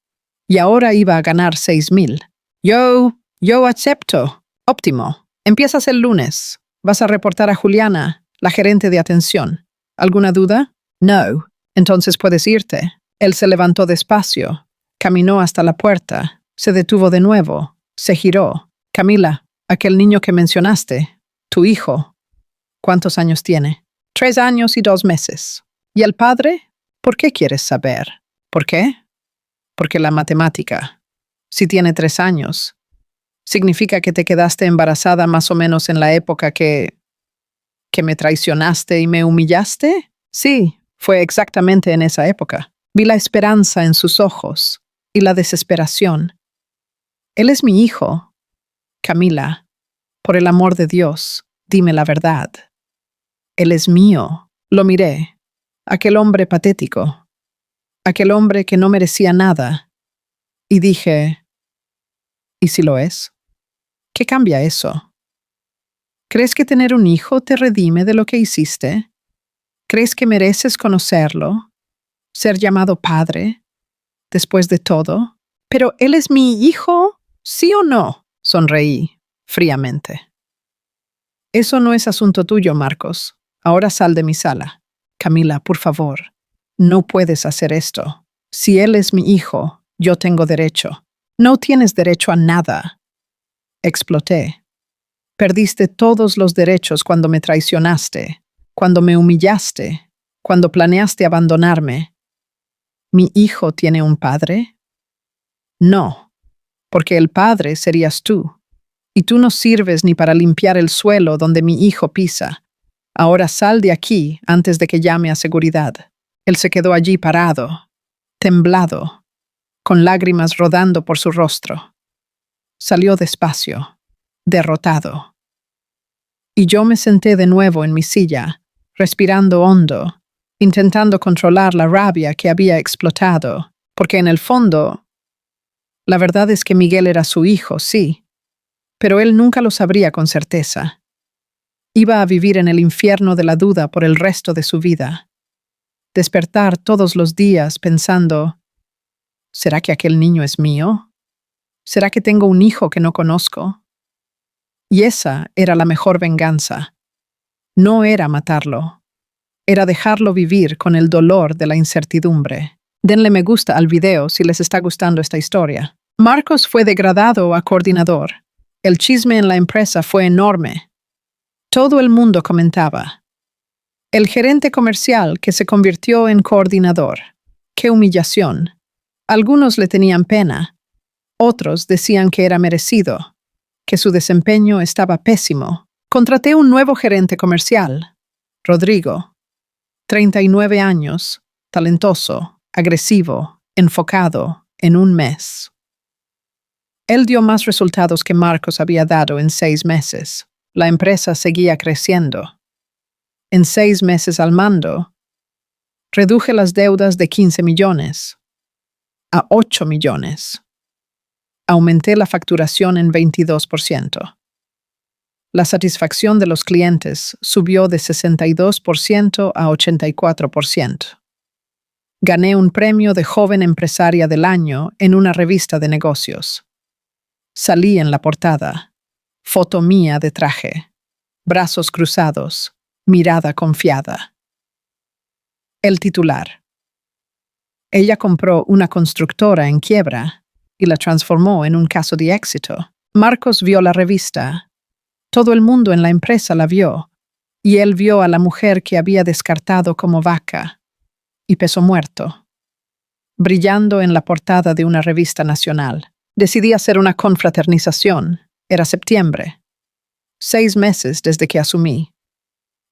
Y ahora iba a ganar 6,000. Yo acepto. Óptimo. Empiezas el lunes. Vas a reportar a Juliana, la gerente de atención. ¿Alguna duda? No. Entonces puedes irte. Él se levantó despacio. Caminó hasta la puerta. Se detuvo de nuevo. Se giró. Camila, aquel niño que mencionaste, tu hijo, ¿cuántos años tiene? 3 años y 2 meses. ¿Y el padre? ¿Por qué quieres saber? ¿Por qué? Porque la matemática. Si tiene 3 años, significa que te quedaste embarazada más o menos en la época que me traicionaste y me humillaste. Sí, fue exactamente en esa época. Vi la esperanza en sus ojos y la desesperación. Él es mi hijo. Camila, por el amor de Dios, dime la verdad. Él es mío. Lo miré. Aquel hombre patético. Aquel hombre que no merecía nada. Y dije, ¿y si lo es? ¿Qué cambia eso? ¿Crees que tener un hijo te redime de lo que hiciste? ¿Crees que mereces conocerlo? ¿Ser llamado padre? Después de todo. ¿Pero él es mi hijo? ¿Sí o no? Sonreí fríamente. Eso no es asunto tuyo, Marcos. Ahora sal de mi sala. Camila, por favor. No puedes hacer esto. Si él es mi hijo, yo tengo derecho. No tienes derecho a nada. Exploté. Perdiste todos los derechos cuando me traicionaste, cuando me humillaste, cuando planeaste abandonarme. ¿Mi hijo tiene un padre? No, porque el padre serías tú. Y tú no sirves ni para limpiar el suelo donde mi hijo pisa. Ahora sal de aquí antes de que llame a seguridad. Él se quedó allí parado, temblado, con lágrimas rodando por su rostro. Salió despacio, derrotado. Y yo me senté de nuevo en mi silla, respirando hondo, intentando controlar la rabia que había explotado, porque en el fondo, la verdad es que Miguel era su hijo, sí, pero él nunca lo sabría con certeza. Iba a vivir en el infierno de la duda por el resto de su vida. Despertar todos los días pensando, ¿será que aquel niño es mío? ¿Será que tengo un hijo que no conozco? Y esa era la mejor venganza. No era matarlo. Era dejarlo vivir con el dolor de la incertidumbre. Denle me gusta al video si les está gustando esta historia. Marcos fue degradado a coordinador. El chisme en la empresa fue enorme. Todo el mundo comentaba. El gerente comercial que se convirtió en coordinador. ¡Qué humillación! Algunos le tenían pena. Otros decían que era merecido, que su desempeño estaba pésimo. Contraté un nuevo gerente comercial, Rodrigo. 39 años, talentoso, agresivo, enfocado, en un mes. Él dio más resultados que Marcos había dado en 6 meses. La empresa seguía creciendo. En 6 meses al mando, reduje las deudas de 15 millones a 8 millones. Aumenté la facturación en 22%. La satisfacción de los clientes subió de 62% a 84%. Gané un premio de Joven Empresaria del Año en una revista de negocios. Salí en la portada. Foto mía de traje. Brazos cruzados. Mirada confiada. El titular. Ella compró una constructora en quiebra y la transformó en un caso de éxito. Marcos vio la revista. Todo el mundo en la empresa la vio, y él vio a la mujer que había descartado como vaca y peso muerto, brillando en la portada de una revista nacional. Decidí hacer una confraternización. Era septiembre. 6 meses desde que asumí.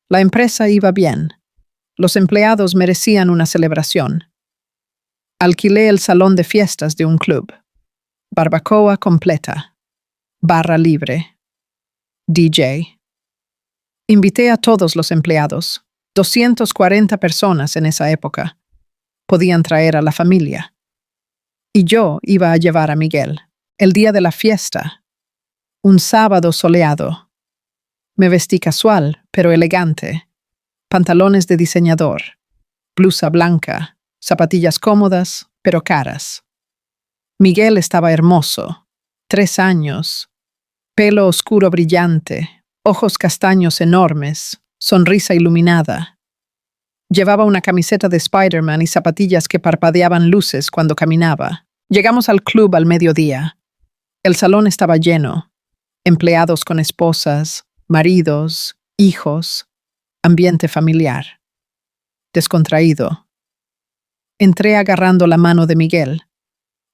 La empresa iba bien. Los empleados merecían una celebración. Alquilé el salón de fiestas de un club. Barbacoa completa. Barra libre. DJ. Invité a todos los empleados. 240 personas en esa época. Podían traer a la familia. Y yo iba a llevar a Miguel. El día de la fiesta. Un sábado soleado. Me vestí casual, pero elegante. Pantalones de diseñador. Blusa blanca. Zapatillas cómodas, pero caras. Miguel estaba hermoso. 3 años. Pelo oscuro brillante. Ojos castaños enormes. Sonrisa iluminada. Llevaba una camiseta de Spider-Man y zapatillas que parpadeaban luces cuando caminaba. Llegamos al club al mediodía. El salón estaba lleno. Empleados con esposas, maridos, hijos. Ambiente familiar. Descontraído. Entré agarrando la mano de Miguel.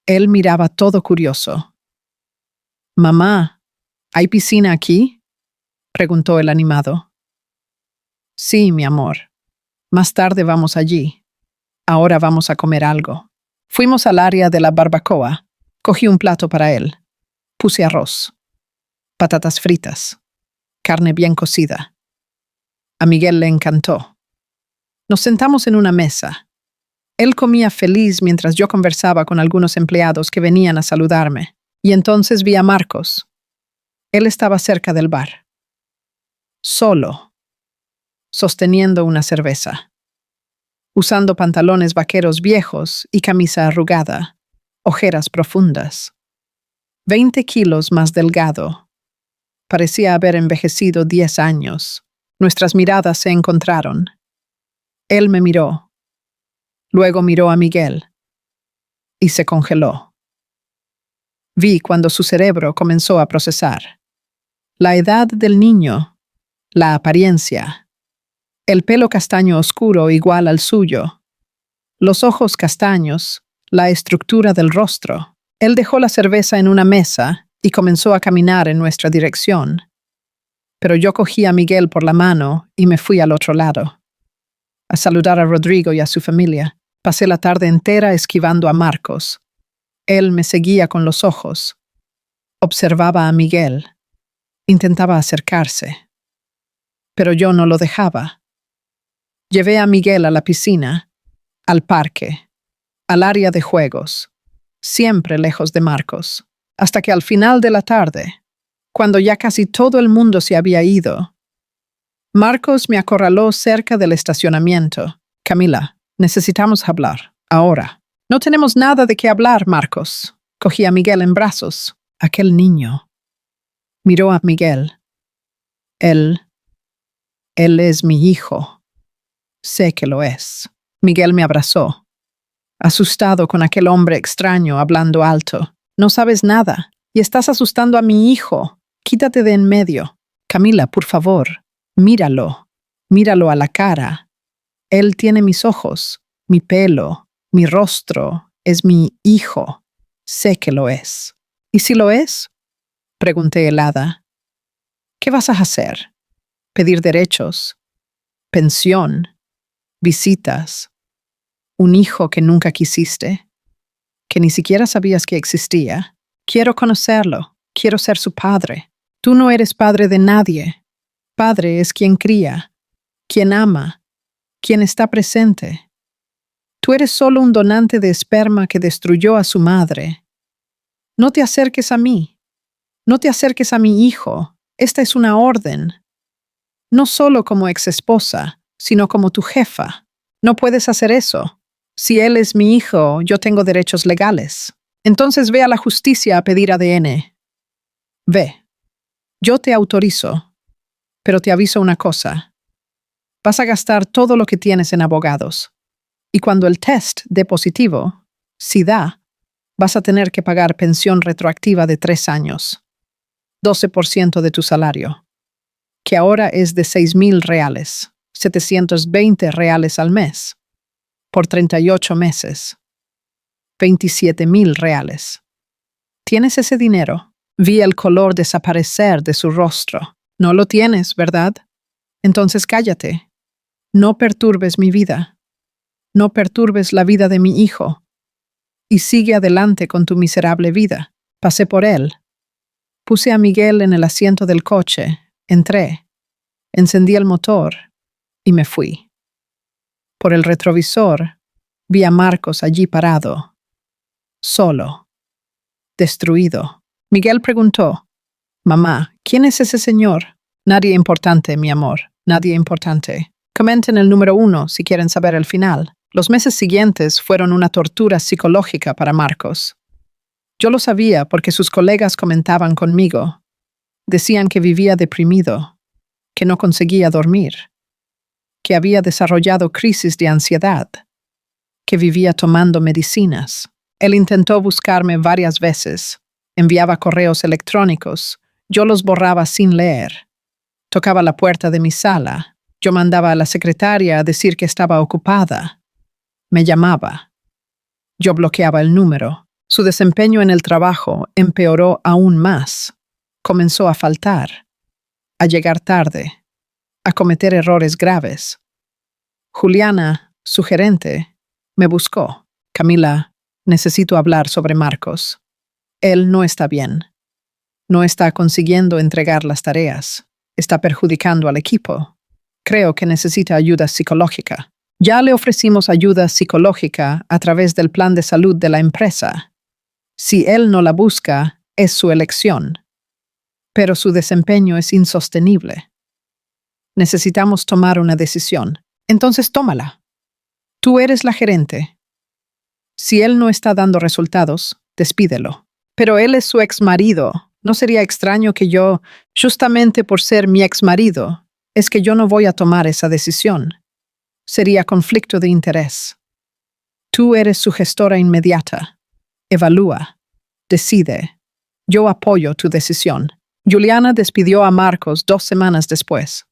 Él miraba todo curioso. «Mamá, ¿hay piscina aquí?», preguntó el animado. «Sí, mi amor. Más tarde vamos allí. Ahora vamos a comer algo». Fuimos al área de la barbacoa. Cogí un plato para él. Puse arroz, patatas fritas, carne bien cocida. A Miguel le encantó. Nos sentamos en una mesa. Él comía feliz mientras yo conversaba con algunos empleados que venían a saludarme. Y entonces vi a Marcos. Él estaba cerca del bar. Solo. Sosteniendo una cerveza. Usando pantalones vaqueros viejos y camisa arrugada. Ojeras profundas. 20 kilos más delgado. Parecía haber envejecido 10 años. Nuestras miradas se encontraron. Él me miró. Luego miró a Miguel. Y se congeló. Vi cuando su cerebro comenzó a procesar. La edad del niño. La apariencia. El pelo castaño oscuro igual al suyo. Los ojos castaños. La estructura del rostro. Él dejó la cerveza en una mesa y comenzó a caminar en nuestra dirección. Pero yo cogí a Miguel por la mano y me fui al otro lado. A saludar a Rodrigo y a su familia. Pasé la tarde entera esquivando a Marcos. Él me seguía con los ojos. Observaba a Miguel. Intentaba acercarse. Pero yo no lo dejaba. Llevé a Miguel a la piscina, al parque, al área de juegos, siempre lejos de Marcos, hasta que al final de la tarde, cuando ya casi todo el mundo se había ido, Marcos me acorraló cerca del estacionamiento. «Camila, necesitamos hablar, ahora». «No tenemos nada de qué hablar, Marcos». Cogí a Miguel en brazos. Aquel niño. Miró a Miguel. Él es mi hijo. Sé que lo es. Miguel me abrazó. Asustado con aquel hombre extraño hablando alto. «No sabes nada, y estás asustando a mi hijo. Quítate de en medio. Camila, por favor, míralo. Míralo a la cara. Él tiene mis ojos, mi pelo, mi rostro. Es mi hijo. Sé que lo es». «¿Y si lo es?», pregunté helada. «¿Qué vas a hacer? ¿Pedir derechos? ¿Pensión? ¿Visitas? ¿Un hijo que nunca quisiste? ¿Que ni siquiera sabías que existía? Quiero conocerlo. Quiero ser su padre. Tú no eres padre de nadie. Padre es quien cría, quien ama, quien está presente. Tú eres solo un donante de esperma que destruyó a su madre. No te acerques a mí. No te acerques a mi hijo. Esta es una orden. No solo como exesposa, sino como tu jefa. No puedes hacer eso. Si él es mi hijo, yo tengo derechos legales. Entonces ve a la justicia a pedir ADN. Ve. Yo te autorizo. Pero te aviso una cosa. Vas a gastar todo lo que tienes en abogados. Y cuando el test dé positivo, si da, vas a tener que pagar pensión retroactiva de 3 años. 12% de tu salario, que ahora es de 6,000 reales, 720 reales al mes, por 38 meses, 27,000 reales. ¿Tienes ese dinero? Vi el color desaparecer de su rostro. No lo tienes, ¿verdad? Entonces cállate. No perturbes mi vida. No perturbes la vida de mi hijo. Y sigue adelante con tu miserable vida. Pasé por él. Puse a Miguel en el asiento del coche, entré, encendí el motor y me fui. Por el retrovisor vi a Marcos allí parado, solo, destruido. Miguel preguntó: «Mamá, ¿quién es ese señor?» «Nadie importante, mi amor, nadie importante. Comenten el número 1 si quieren saber el final». Los meses siguientes fueron una tortura psicológica para Marcos. Yo lo sabía porque sus colegas comentaban conmigo. Decían que vivía deprimido, que no conseguía dormir, que había desarrollado crisis de ansiedad, que vivía tomando medicinas. Él intentó buscarme varias veces, enviaba correos electrónicos, yo los borraba sin leer. Tocaba la puerta de mi sala, yo mandaba a la secretaria a decir que estaba ocupada. Me llamaba. Yo bloqueaba el número. Su desempeño en el trabajo empeoró aún más. Comenzó a faltar, a llegar tarde, a cometer errores graves. Juliana, su gerente, me buscó. «Camila, necesito hablar sobre Marcos. Él no está bien. No está consiguiendo entregar las tareas. Está perjudicando al equipo. Creo que necesita ayuda psicológica». Ya le ofrecimos ayuda psicológica a través del plan de salud de la empresa. Si él no la busca, es su elección. Pero su desempeño es insostenible. Necesitamos tomar una decisión. Entonces tómala. Tú eres la gerente. Si él no está dando resultados, despídelo. Pero él es su exmarido. No sería extraño que yo, justamente por ser mi exmarido, es que yo no voy a tomar esa decisión. Sería conflicto de interés. Tú eres su gestora inmediata. Evalúa. Decide. Yo apoyo tu decisión. Juliana despidió a Marcos 2 semanas después.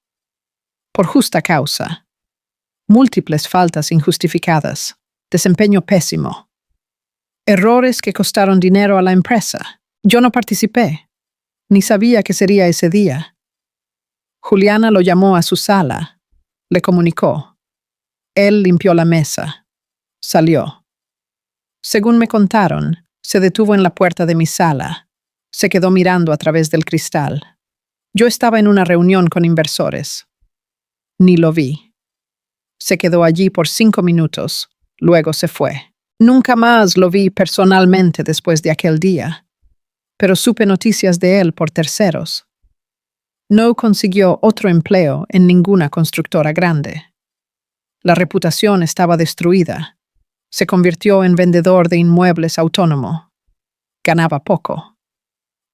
Por justa causa. Múltiples faltas injustificadas. Desempeño pésimo. Errores que costaron dinero a la empresa. Yo no participé. Ni sabía que sería ese día. Juliana lo llamó a su sala. Le comunicó. Él limpió la mesa. Salió. Según me contaron, se detuvo en la puerta de mi sala. Se quedó mirando a través del cristal. Yo estaba en una reunión con inversores. Ni lo vi. Se quedó allí por 5 minutos. Luego se fue. Nunca más lo vi personalmente después de aquel día. Pero supe noticias de él por terceros. No consiguió otro empleo en ninguna constructora grande. La reputación estaba destruida. Se convirtió en vendedor de inmuebles autónomo. Ganaba poco.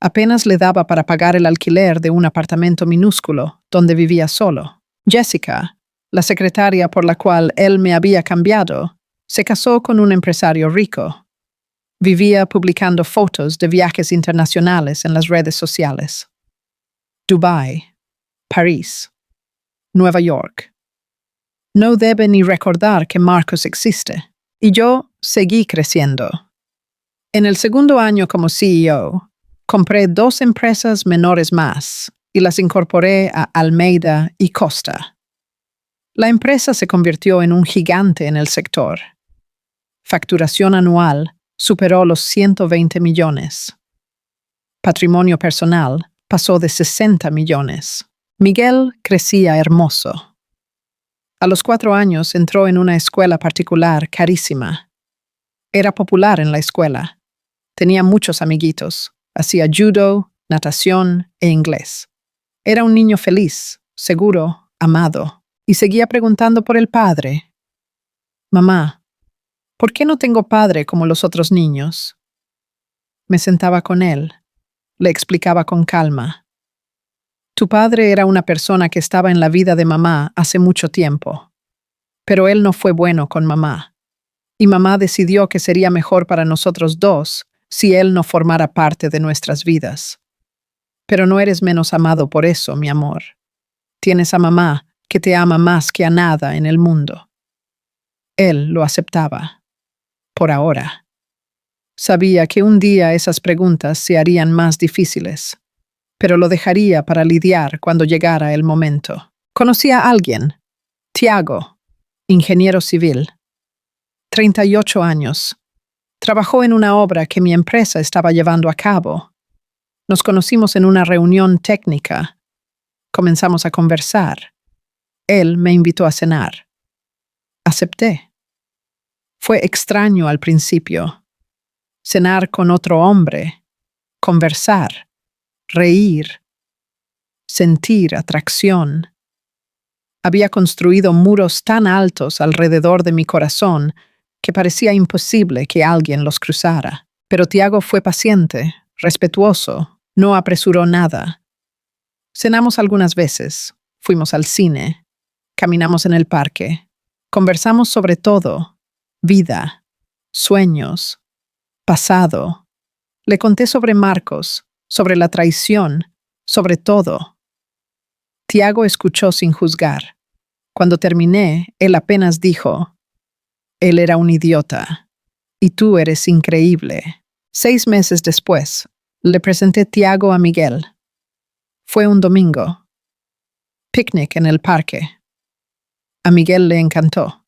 Apenas le daba para pagar el alquiler de un apartamento minúsculo donde vivía solo. Jessica, la secretaria por la cual él me había cambiado, se casó con un empresario rico. Vivía publicando fotos de viajes internacionales en las redes sociales. Dubái, París, Nueva York. No debe ni recordar que Marcos existe. Y yo seguí creciendo. En el segundo año como CEO, compré 2 empresas menores más y las incorporé a Almeida y Costa. La empresa se convirtió en un gigante en el sector. Facturación anual superó los 120 millones. Patrimonio personal pasó de 60 millones. Miguel crecía hermoso. A los 4 años entró en una escuela particular carísima. Era popular en la escuela. Tenía muchos amiguitos. Hacía judo, natación e inglés. Era un niño feliz, seguro, amado, y seguía preguntando por el padre. Mamá, ¿por qué no tengo padre como los otros niños? Me sentaba con él. Le explicaba con calma. Tu padre era una persona que estaba en la vida de mamá hace mucho tiempo, pero él no fue bueno con mamá, y mamá decidió que sería mejor para nosotros dos si él no formara parte de nuestras vidas. Pero no eres menos amado por eso, mi amor. Tienes a mamá que te ama más que a nada en el mundo. Él lo aceptaba. Por ahora. Sabía que un día esas preguntas se harían más difíciles, pero lo dejaría para lidiar cuando llegara el momento. Conocí a alguien, Tiago, ingeniero civil, 38 años. Trabajó en una obra que mi empresa estaba llevando a cabo. Nos conocimos en una reunión técnica. Comenzamos a conversar. Él me invitó a cenar. Acepté. Fue extraño al principio. Cenar con otro hombre, conversar, reír, sentir atracción. Había construido muros tan altos alrededor de mi corazón que parecía imposible que alguien los cruzara. Pero Tiago fue paciente, respetuoso, no apresuró nada. Cenamos algunas veces, fuimos al cine, caminamos en el parque, conversamos sobre todo, vida, sueños, pasado. Le conté sobre Marcos, sobre la traición, sobre todo. Tiago escuchó sin juzgar. Cuando terminé, él apenas dijo, él era un idiota, y tú eres increíble. 6 meses después, le presenté Tiago a Miguel. Fue un domingo. Picnic en el parque. A Miguel le encantó.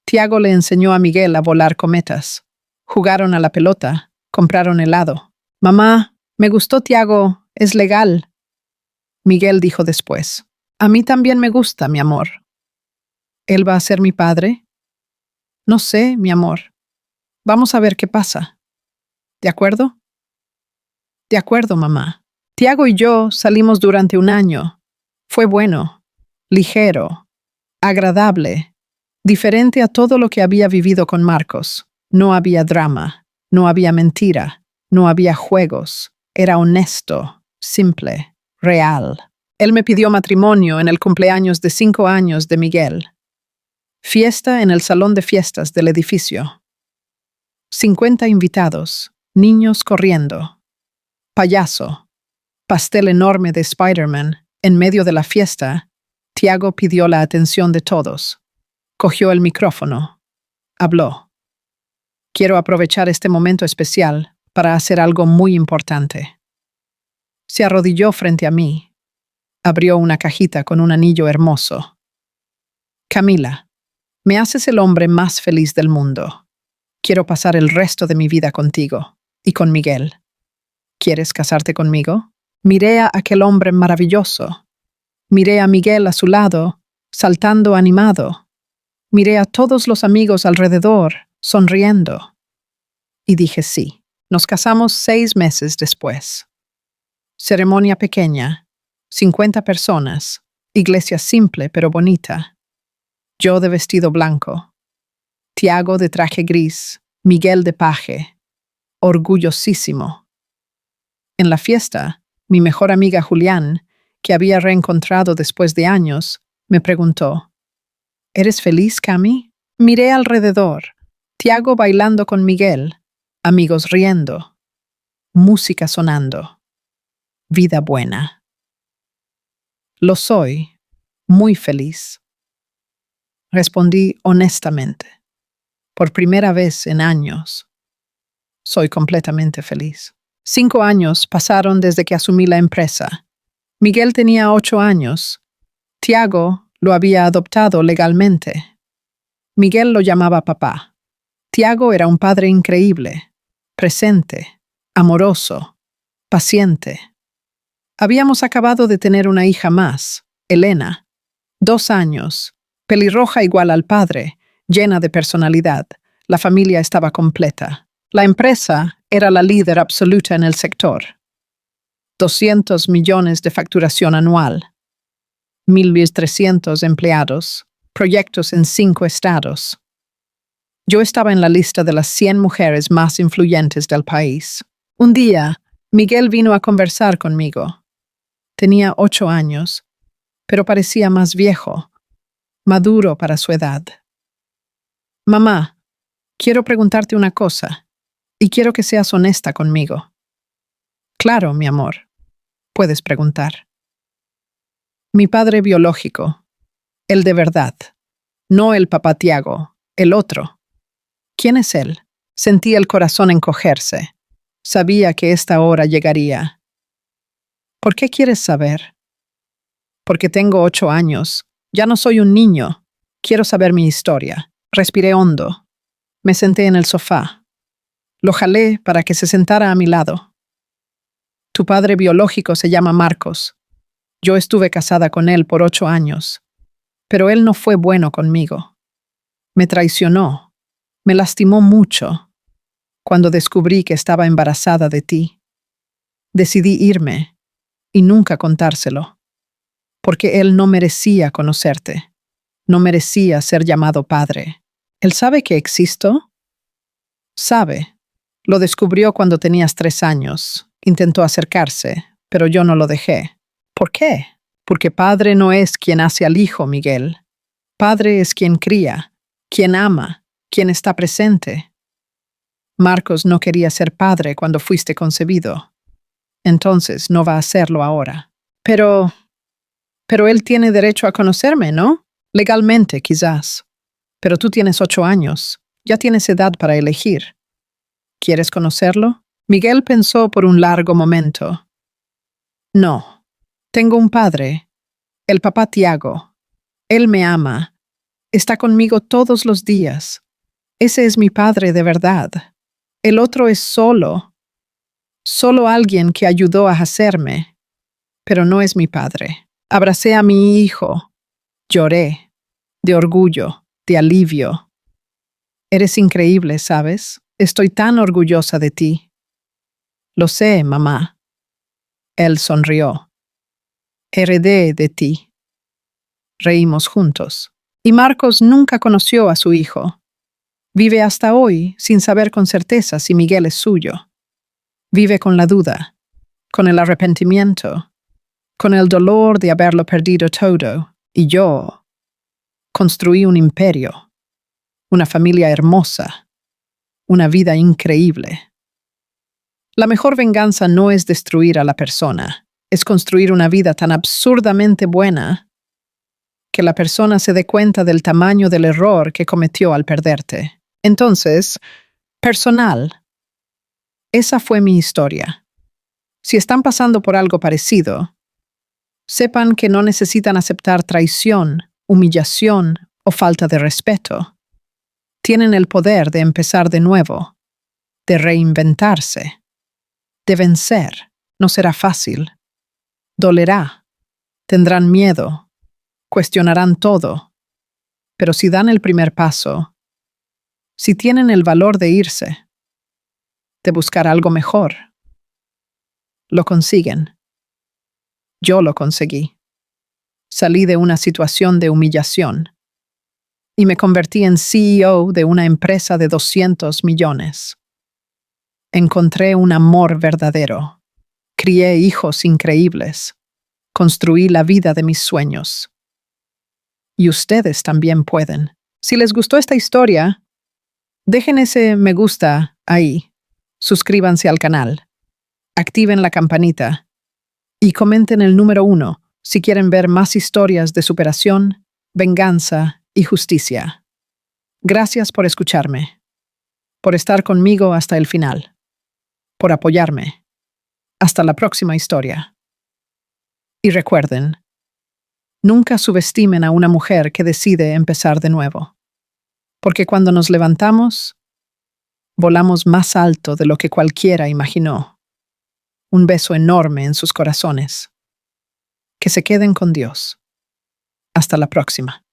Tiago le enseñó a Miguel a volar cometas. Jugaron a la pelota, compraron helado. Mamá, me gustó Tiago, es legal. Miguel dijo después, a mí también me gusta, mi amor. ¿Él va a ser mi padre? No sé, mi amor. Vamos a ver qué pasa. ¿De acuerdo? De acuerdo, mamá. Tiago y yo salimos durante un año. Fue bueno, ligero, agradable, diferente a todo lo que había vivido con Marcos. No había drama, no había mentira, no había juegos. Era honesto, simple, real. Él me pidió matrimonio en el cumpleaños de 5 años de Miguel. Fiesta en el salón de fiestas del edificio. 50 invitados, niños corriendo. Payaso. Pastel enorme de Spider-Man. En medio de la fiesta, Tiago pidió la atención de todos. Cogió el micrófono. Habló. Quiero aprovechar este momento especial para hacer algo muy importante. Se arrodilló frente a mí. Abrió una cajita con un anillo hermoso. Camila, me haces el hombre más feliz del mundo. Quiero pasar el resto de mi vida contigo y con Miguel. ¿Quieres casarte conmigo? Miré a aquel hombre maravilloso. Miré a Miguel a su lado, saltando animado. Miré a todos los amigos alrededor, sonriendo. Y dije sí. Nos casamos 6 meses después. Ceremonia pequeña, 50 personas, iglesia simple pero bonita. Yo de vestido blanco, Tiago de traje gris, Miguel de paje, orgullosísimo. En la fiesta, mi mejor amiga Julián, que había reencontrado después de años, me preguntó, ¿eres feliz, Cami? Miré alrededor, Tiago bailando con Miguel, amigos riendo, música sonando, vida buena. Lo soy, muy feliz. Respondí honestamente. Por primera vez en años, soy completamente feliz. 5 años pasaron desde que asumí la empresa. Miguel tenía 8 años. Tiago lo había adoptado legalmente. Miguel lo llamaba papá. Tiago era un padre increíble, presente, amoroso, paciente. Habíamos acabado de tener una hija más, Elena, 2 años, pelirroja igual al padre, llena de personalidad. La familia estaba completa. La empresa Era la líder absoluta en el sector. 200 millones de facturación anual, 1.300 empleados, proyectos en 5 estados. Yo estaba en la lista de las 100 mujeres más influyentes del país. Un día, Miguel vino a conversar conmigo. Tenía 8 años, pero parecía más viejo, maduro para su edad. Mamá, quiero preguntarte una cosa, y quiero que seas honesta conmigo. Claro, mi amor, puedes preguntar. Mi padre biológico, el de verdad, no el papá Tiago, el otro. ¿Quién es él? Sentí el corazón encogerse. Sabía que esta hora llegaría. ¿Por qué quieres saber? Porque tengo 8 años. Ya no soy un niño. Quiero saber mi historia. Respiré hondo. Me senté en el sofá. Lo jalé para que se sentara a mi lado. Tu padre biológico se llama Marcos. Yo estuve casada con él por 8 años. Pero él no fue bueno conmigo. Me traicionó. Me lastimó mucho. Cuando descubrí que estaba embarazada de ti, decidí irme y nunca contárselo. Porque él no merecía conocerte. No merecía ser llamado padre. ¿Él sabe que existo? Sabe. Lo descubrió cuando tenías 3 años. Intentó acercarse, pero yo no lo dejé. ¿Por qué? Porque padre no es quien hace al hijo, Miguel. Padre es quien cría, quien ama, quien está presente. Marcos no quería ser padre cuando fuiste concebido. Entonces no va a serlo ahora. Pero él tiene derecho a conocerme, ¿no? Legalmente, quizás. Pero tú tienes 8 años. Ya tienes edad para elegir. ¿Quieres conocerlo? Miguel pensó por un largo momento. No. Tengo un padre. El papá Tiago. Él me ama. Está conmigo todos los días. Ese es mi padre de verdad. El otro es solo alguien que ayudó a hacerme. Pero no es mi padre. Abracé a mi hijo. Lloré. De orgullo, de alivio. Eres increíble, ¿sabes? Estoy tan orgullosa de ti. Lo sé, mamá. Él sonrió. Heredé de ti. Reímos juntos. Y Marcos nunca conoció a su hijo. Vive hasta hoy sin saber con certeza si Miguel es suyo. Vive con la duda, con el arrepentimiento, con el dolor de haberlo perdido todo. Y yo construí un imperio, una familia hermosa, una vida increíble. La mejor venganza no es destruir a la persona, es construir una vida tan absurdamente buena que la persona se dé cuenta del tamaño del error que cometió al perderte. Entonces, personal. Esa fue mi historia. Si están pasando por algo parecido, sepan que no necesitan aceptar traición, humillación o falta de respeto. Tienen el poder de empezar de nuevo, de reinventarse, de vencer. No será fácil. Dolerá. Tendrán miedo. Cuestionarán todo. Pero si dan el primer paso, si tienen el valor de irse, de buscar algo mejor, lo consiguen. Yo lo conseguí. Salí de una situación de humillación y me convertí en CEO de una empresa de 200 millones. Encontré un amor verdadero. Crié hijos increíbles. Construí la vida de mis sueños. Y ustedes también pueden. Si les gustó esta historia, dejen ese me gusta ahí. Suscríbanse al canal. Activen la campanita. Y comenten el número 1 si quieren ver más historias de superación, venganza y justicia. Gracias por escucharme. Por estar conmigo hasta el final. Por apoyarme. Hasta la próxima historia. Y recuerden, nunca subestimen a una mujer que decide empezar de nuevo. Porque cuando nos levantamos, volamos más alto de lo que cualquiera imaginó. Un beso enorme en sus corazones. Que se queden con Dios. Hasta la próxima.